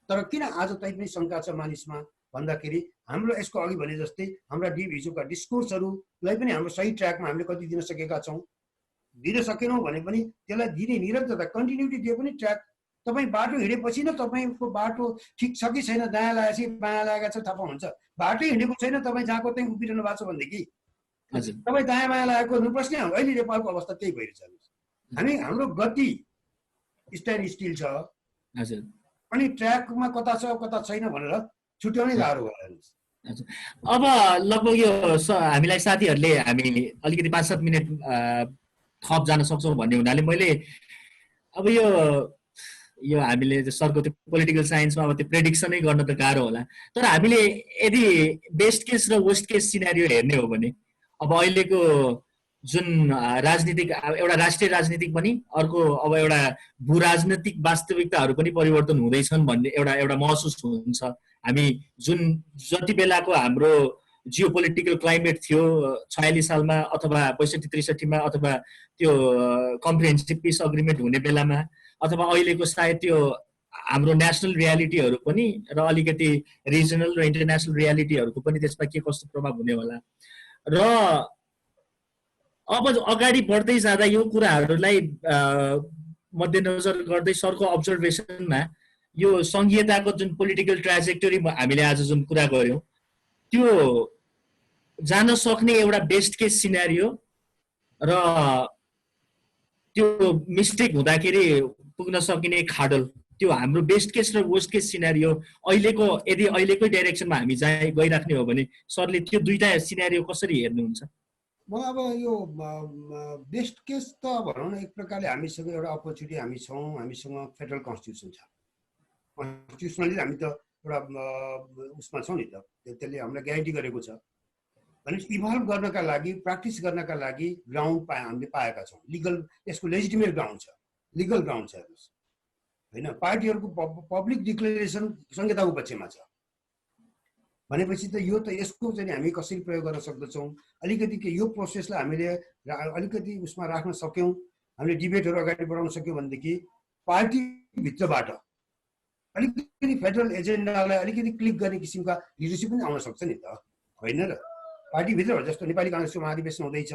[SPEAKER 2] तर किन आज तै पनि शङ्का छ मानिसमा भन्दाखेरि हाम्रो यसको अघि भने जस्तै हाम्रा हिजोका डिस्कोर्सहरूलाई पनि हाम्रो सही ट्र्याकमा हामीले कति दिन सकेका छौँ। दिन सकेनौँ भने पनि त्यसलाई दिने निरन्तरता कन्टिन्युटी दिए पनि ट्र्याक तपाईँ बाटो हिँडेपछि न तपाईँको बाटो ठिक छ कि छैन, दायाँ लागेपछि बायाँ लागेको छ थाहा हुन्छ। बाटो हिँडेको छैन तपाईँ जहाँको त्यहीँ उभिरहनु भएको छ भनेदेखि तपाईँ दायाँ बायाँ लागेको प्रश्नै हो। अहिले नेपालको अवस्था त्यही भइरहेछ। हाम्रो गति स्ट्यान्ड स्टिल छ अनि ट्र्याकमा कता छ कता छैन भनेर छुट्याउनै गाह्रो भयो।
[SPEAKER 1] अब लगभग यो हामीलाई साथीहरूले हामी अलिकति 5-7 मिनट थप जान सक्छौँ भन्ने हुनाले मैले अब यो हामीले सरको त्यो पोलिटिकल साइन्समा अब त्यो प्रेडिक्सनै गर्न त गाह्रो होला। तर हामीले यदि बेस्ट केस र वर्स्ट केस सिनारियो हेर्ने हो भने अब अहिलेको जुन राजनीतिक एउटा राष्ट्रिय राजनीतिक पनि अर्को अब एउटा भू राजनीतिक वास्तविकताहरू पनि परिवर्तन हुँदैछन् भन्ने एउटा महसुस हुन्छ। हामी जुन जति बेलाको हाम्रो जियो पोलिटिकल क्लाइमेट थियो 46 सालमा अथवा 62-63 अथवा त्यो कम्प्रिहेन्सिभ पिस अग्रिमेन्ट हुने बेलामा अथवा अहिलेको सायद त्यो हाम्रो नेसनल रियालिटीहरू पनि र अलिकति रिजनल र इन्टरनेसनल रियालिटीहरूको पनि त्यसमा के कस्तो प्रभाव हुने होला र अब अगाडि बढ्दै जाँदा यो कुराहरूलाई मध्यनजर गर्दै सरको अब्जर्भेसनमा यो संघीयताको जुन पोलिटिकल ट्राजेक्टरी हामीले आज जुन कुरा गर्यौं त्यो जान सक्ने एउटा बेस्ट केस सिनारियो र त्यो मिस्टेक हुँदाखेरि पुग्न सकिने खाडल त्यो हाम्रो बेस्ट केस र वर्स्ट केस सिनारियो यदि अहिलेकै डाइरेक्सनमा हामी गइराख्ने हो भने सरले त्यो दुईटा सिनारियो कसरी हेर्नुहुन्छ?
[SPEAKER 2] म अब यो बेस्ट केस त भनौँ न एक प्रकारले हामीसँग एउटा अपर्च्युनिटी हामी छौँ। हामीसँग फेडरल कन्स्टिट्युसन छ। कन्स्टिट्युसनली हामी त एउटा उसमा छौँ नि त, त्यसले हामीलाई ग्यारेन्टी गरेको छ। भनेपछि इभल्भ गर्नका लागि, प्र्याक्टिस गर्नका लागि ग्राउन्ड हामीले पाएका छौँ। लिगल, यसको लेजिटिमेट ग्राउन्ड छ, लिगल ग्राउन्ड छ हेर्नुहोस् होइन। पार्टीहरूको पब्लिक डिक्लेरेसन संहिताको पक्षमा छ भनेपछि त यो त यसको चाहिँ हामी कसरी प्रयोग गर्न सक्दछौँ? अलिकति यो प्रोसेसलाई हामीले अलिकति उसमा राख्न सक्यौँ, हामीले डिबेटहरू अगाडि बढाउन सक्यौँ भनेदेखि पार्टीभित्रबाट अलिकति फेडरल एजेन्डालाई अलिकति क्लिक गर्ने किसिमका लिडरसिप पनि आउन सक्छ नि त, होइन र? पार्टीभित्रबाट जस्तो नेपाली काङ्ग्रेसको महाधिवेशन हुँदैछ,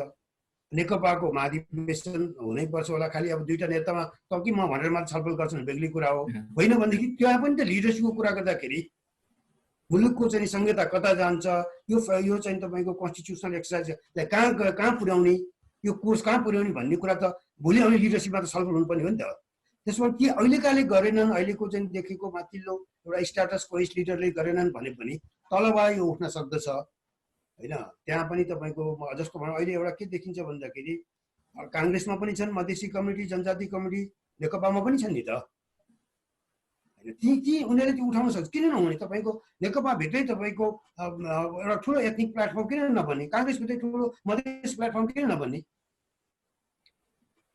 [SPEAKER 2] नेकपाको महाधिवेशन हुनैपर्छ होला, खालि अब दुईटा नेतामा त कि म भनेर मात्र छलफल गर्छन् बेग्लै कुरा हो, होइन भनेदेखि त्यहाँ पनि त लिडरसिपको कुरा गर्दाखेरि मुलुकको चाहिँ संहिता कता जान्छ, यो चाहिँ तपाईँको कन्स्टिट्युसनल एक्सर्साइजलाई कहाँ पुर्याउने, यो कोर्स कहाँ पुर्याउने भन्ने कुरा त भोलि आउने लिडरसिपमा त छलफल हुनुपर्ने हो नि त। त्यसमा के अहिलेकाले गरेनन्, अहिलेको चाहिँ देखेको माथिल्लो एउटा स्ट्याटस कोइस लिडरले गरेनन् भने पनि तलबाट यो उठ्न सक्दछ होइन। त्यहाँ पनि तपाईँको जस्तो भनौँ अहिले एउटा के देखिन्छ भन्दाखेरि काङ्ग्रेसमा पनि छन् मधेसी कम्युनिटी, जनजाति कम्युनिटी, नेकपामा पनि छन् नि त होइन। ती उनीहरूले त्यो उठाउन सक्छ, किन नहुने? तपाईँको नेकपाभित्रै तपाईँको एउटा ठुलो एथनिक प्लेटफर्म किन नबन्ने? काङ्ग्रेसभित्रै ठुलो मधेस प्लेटफर्म किन नबन्ने?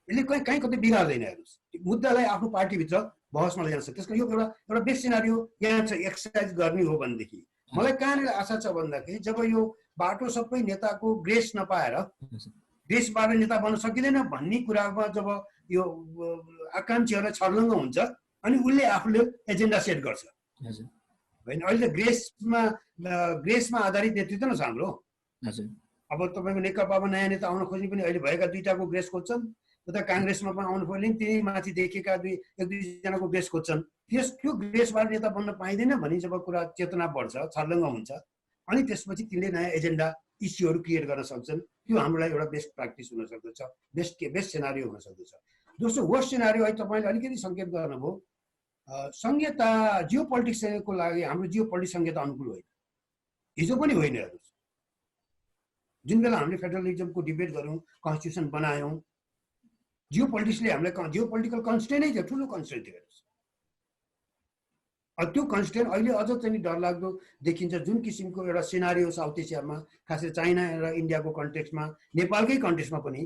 [SPEAKER 2] यसले कहीँ कतै बिगार्दैन हेर्नुहोस्, मुद्दालाई आफ्नो पार्टीभित्र बहसमा लैजान सक्छ। त्यसको यो एउटा बेस्ट सिनारियो यहाँ छ एक्सर्साइज गर्ने हो भनेदेखि मलाई कहाँनिर आशा छ भन्दाखेरि जब यो बाटो सबै नेताको ग्रेस नपाएर ग्रेसबाट नेता बन्न सकिँदैन भन्ने कुरामा जब यो आकाङ्क्षीहरूलाई छर्लङ्ग हुन्छ अनि उसले आफूले एजेन्डा सेट गर्छ होइन। अहिले त ग्रेसमा आधारित नेतृत्व न छ हाम्रो। अब तपाईँको नेकपामा नयाँ नेता आउन खोज्ने पनि अहिले भएका दुईटाको ग्रेस खोज्छन्, उता काङ्ग्रेसमा पनि आउनु खोज्ने त्यही माथि देखिएका एक दुईजनाको ग्रेस खोज्छन्। त्यो ग्रेसबाट नेता बन्न पाइँदैन भने जब कुरा चेतना बढ्छ, छर्लङ्ग हुन्छ, अनि त्यसपछि तिनले नयाँ एजेन्डा इस्युहरू क्रिएट गर्न सक्छन्। त्यो हाम्रो लागि एउटा बेस्ट प्र्याक्टिस हुन सक्दछ, बेस्ट सेनारियो हुन सक्दछ। दोस्रो वर्स्ट सेनारियो अहिले तपाईँले अलिकति सङ्केत गर्नुभयो, संहिता जियो पोलिटिक्सको लागि हाम्रो जियो पोलिटिक्स संहिता अनुकूल होइन, हिजो पनि होइन हेर्नुहोस्। जुन बेला हामीले फेडरलिजमको डिबेट गऱ्यौँ, कन्स्टिट्युसन बनायौँ, जियो पोलिटिक्सले हामीलाई जियो पोलिटिकल कन्स्टेन्टै थियो, ठुलो कन्स्टेन्ट थियो हेर्नुहोस्। त्यो कन्स्टेन्ट अहिले अझ चाहिँ डरलाग्दो देखिन्छ। जुन किसिमको एउटा सिनारियो साउथ एसियामा, खास गरी चाइना र इन्डियाको कन्टेक्स्टमा, नेपालकै कन्टेक्स्टमा पनि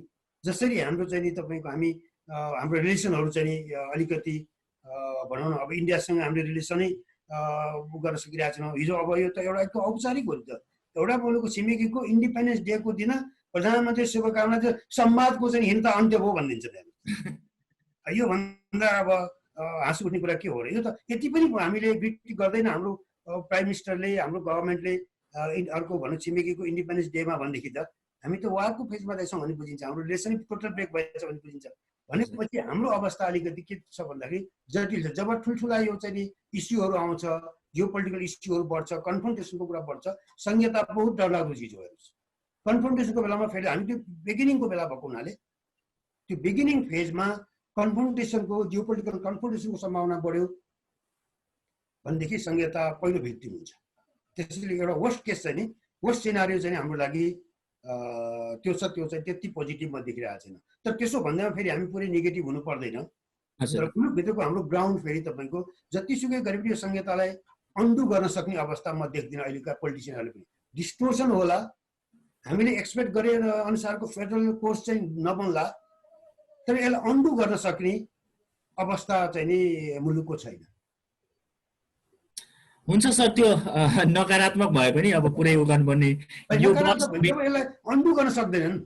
[SPEAKER 2] जसरी हाम्रो चाहिँ तपाईँको हाम्रो रिलेसनहरू चाहिँ अलिकति भनौँ न, अब इन्डियासँग हामीले रिलेसनै गर्न सकिरहेको छैनौँ। हिजो अब यो त एउटा एकदम औपचारिक हो नि त, एउटा मुलुकको छिमेकीको इन्डिपेन्डेन्स डेको दिन प्रधानमन्त्री शुभकामना चाहिँ संवादको चाहिँ हिँड्दा अन्त्य भयो भनिदिन्छ। यो भन्दा अब हाँस उठ्ने कुरा के हो र? यो त यति पनि हामीले विकृति गर्दैन हाम्रो प्राइम मिनिस्टरले, हाम्रो गभर्मेन्टले अर्को भनौँ छिमेकीको इन्डिपेन्डेन्स डेमा भनेदेखि त हामी त वारको फेजमा रहेछौँ भन्ने बुझिन्छ, हाम्रो रिलेसनै टोटल ब्रेक भएछ भन्ने बुझिन्छ। भनेपछि हाम्रो अवस्था अलिकति के छ भन्दाखेरि जटिल छ। जब ठुल्ठुला यो चाहिँ इस्युहरू आउँछ, जियो पोलिटिकल इस्युहरू बढ्छ, कन्फ्रन्टेसनको कुरा बढ्छ, संहिता बहुत डरलाग्दो चिज हो हेर्नुहोस्। कन्फ्रन्टेसनको बेलामा फेरि हामी त्यो बिगिनिङको बेला भएको हुनाले त्यो बिगिनिङ फेजमा कन्फ्रन्टेसनको, जियो पोलिटिकल कन्फ्रन्टेसनको सम्भावना बढ्यो भनेदेखि संहिता पहिलो भिक्टिम हुन्छ। त्यसैले एउटा वर्स्ट केस चाहिँ नि, वर्स्ट सिनारियो चाहिँ हाम्रो लागि त्यो छ, त्यो चाहिँ त्यति पोजिटिभमा देखिरहेको छैन। तर त्यसो भन्दामा फेरि हामी पुरै नेगेटिभ हुनु पर्दैन। तर मुलुकभित्रको हाम्रो ग्राउन्ड फेरि तपाईँको जतिसुकै गरे पनि यो संहितालाई अन्डु गर्न सक्ने अवस्था म देख्दिनँ अहिलेका पोलिटिसियनहरूले पनि। डिस्टोर्सन होला, हामीले एक्सपेक्ट गरे अनुसारको फेडरल कोर्स चाहिँ नबन्ला, तर यसलाई अन्डु गर्न सक्ने अवस्था चाहिँ नि मुलुकको छैन।
[SPEAKER 1] हुन्छ सर, त्यो नकारात्मक भए पनि अब पुरै उ गर्नुपर्ने
[SPEAKER 2] यसलाई अन्डु गर्न सक्दैनन्।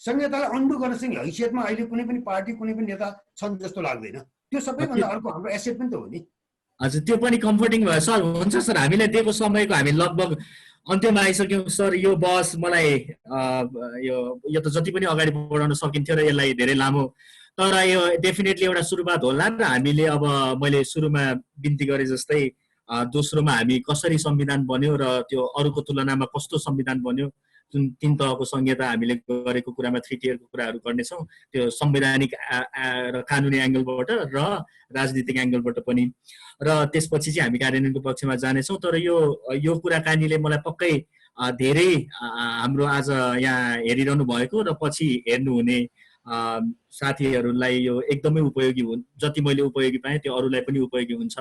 [SPEAKER 2] संहितालाई अन्डु गर्न सक्ने हैसियतमा अहिले कुनै पनि पार्टी, कुनै पनि नेता छन् जस्तो लाग्दैन। त्यो सबैभन्दा अर्को हाम्रो एसेट पनि त हो नि।
[SPEAKER 1] हजुर, त्यो पनि कम्फर्टिङ भयो सर। हुन्छ सर, हामीलाई दिएको समयको हामी लगभग अन्त्यमा आइसक्यौँ सर। यो बहस मलाई यो त जति पनि अगाडि बढाउन सकिन्थ्यो र यसलाई धेरै लामो, तर यो डेफिनेटली एउटा सुरुवात होला र हामीले अब मैले सुरुमा बिन्ती गरे जस्तै दोस्रोमा हामी कसरी संविधान बन्यो र त्यो अरूको तुलनामा कस्तो संविधान बन्यो, जुन 3 तहको संहिता हामीले गरेको कुरामा 3 टियरको कुराहरू गर्नेछौँ, त्यो संवैधानिक र कानुनी एङ्गलबाट र राजनीतिक एङ्गलबाट पनि, र त्यसपछि चाहिँ हामी कार्यान्वयनको पक्षमा जानेछौँ। तर यो कुराकानीले मलाई पक्कै धेरै हाम्रो आज यहाँ हेरिरहनु भएको र पछि हेर्नुहुने साथीहरूलाई यो एकदमै उपयोगी हुन्, जति मैले उपयोगी पाएँ त्यो अरूलाई पनि उपयोगी हुन्छ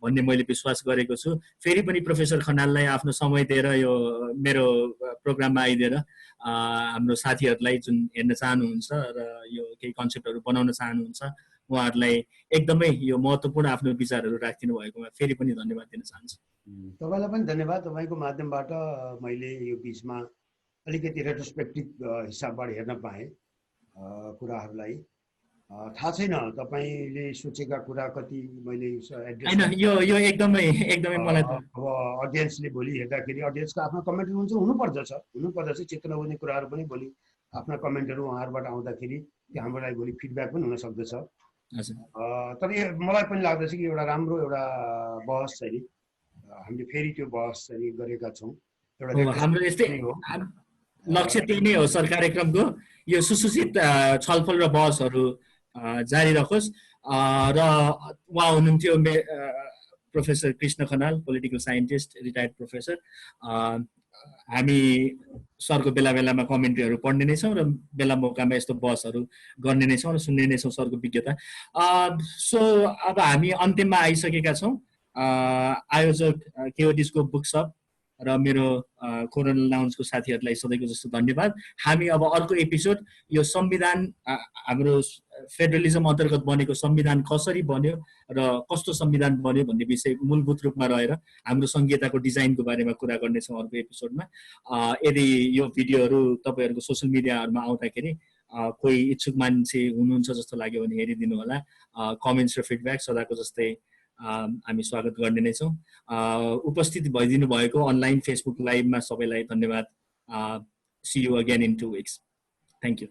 [SPEAKER 1] भन्ने मैले विश्वास गरेको छु। फेरि पनि प्रोफेसर खनाललाई आफ्नो समय दिएर यो मेरो प्रोग्राममा आइदिएर हाम्रो साथीहरूलाई जुन हेर्न चाहनुहुन्छ र यो केही कन्सेप्टहरू बनाउन चाहनुहुन्छ उहाँहरूलाई एकदमै यो महत्त्वपूर्ण आफ्नो विचारहरू राखिदिनु भएकोमा फेरि पनि धन्यवाद दिन चाहन्छु।
[SPEAKER 2] तपाईँलाई पनि धन्यवाद। तपाईँको माध्यमबाट मैले यो बिचमा अलिकति रेट्रोस्पेक्टिभ हिसाबबाट हेर्न पाएँ कुराहरूलाई। थाहा छैन तपाईँले सोचेका कुरा कति मैले
[SPEAKER 1] हैन, यो एकदमै मलाई
[SPEAKER 2] अब अडियन्सले भोलि हेर्दाखेरि अडियन्सको आफ्नो कमेन्टहरू हुनुपर्दछ चित्त नबुझ्ने कुराहरू पनि भोलि आफ्ना कमेन्टहरू उहाँहरूबाट आउँदाखेरि त्यो हाम्रो लागि भोलि फिडब्याक पनि हुन सक्दछ। तर मलाई पनि लाग्दछ कि एउटा राम्रो एउटा बहस चाहिँ हामीले फेरि त्यो बहस चाहिँ गरेका छौँ।
[SPEAKER 1] हाम्रो यस्तै लक्ष्य त्यही नै हो सर कार्यक्रमको, यो सुसूचित छलफल र बहसहरू जारी रहोस्। र उहाँ हुनुहुन्थ्यो professor Krishna Khanal, political scientist, retired professor. हामी सरको बेला बेलामा कमेन्ट्रीहरू पढ्ने नै छौँ र बेला मौकामा यस्तो बहसहरू गर्ने नै छौँ र सुन्ने नै छौँ सरको विज्ञता। सो अब हामी अन्त्यमा आइसकेका छौँ। आयोजक केओडिसको बुकसप र मेरो कोरोनल लाउन्जको साथीहरूलाई सधैँको जस्तो धन्यवाद। हामी अब अर्को एपिसोड यो संविधान, हाम्रो फेडरलिजम अन्तर्गत बनेको संविधान कसरी बन्यो र कस्तो संविधान बन्यो भन्ने विषय मूलभूत रूपमा रहेर हाम्रो संहिताको डिजाइनको बारेमा कुरा गर्नेछौँ अर्को एपिसोडमा। यदि यो भिडियोहरू तपाईँहरूको सोसियल मिडियाहरूमा आउँदाखेरि कोही इच्छुक मान्छे हुनुहुन्छ जस्तो लाग्यो भने हेरिदिनु होला। कमेन्ट्स र फिडब्याक सदाको जस्तै हामी स्वागत गर्ने नै छौँ। उपस्थित भइदिनु भएको अनलाइन फेसबुक लाइभमा सबैलाई धन्यवाद। See you again in 2 weeks. Thank you.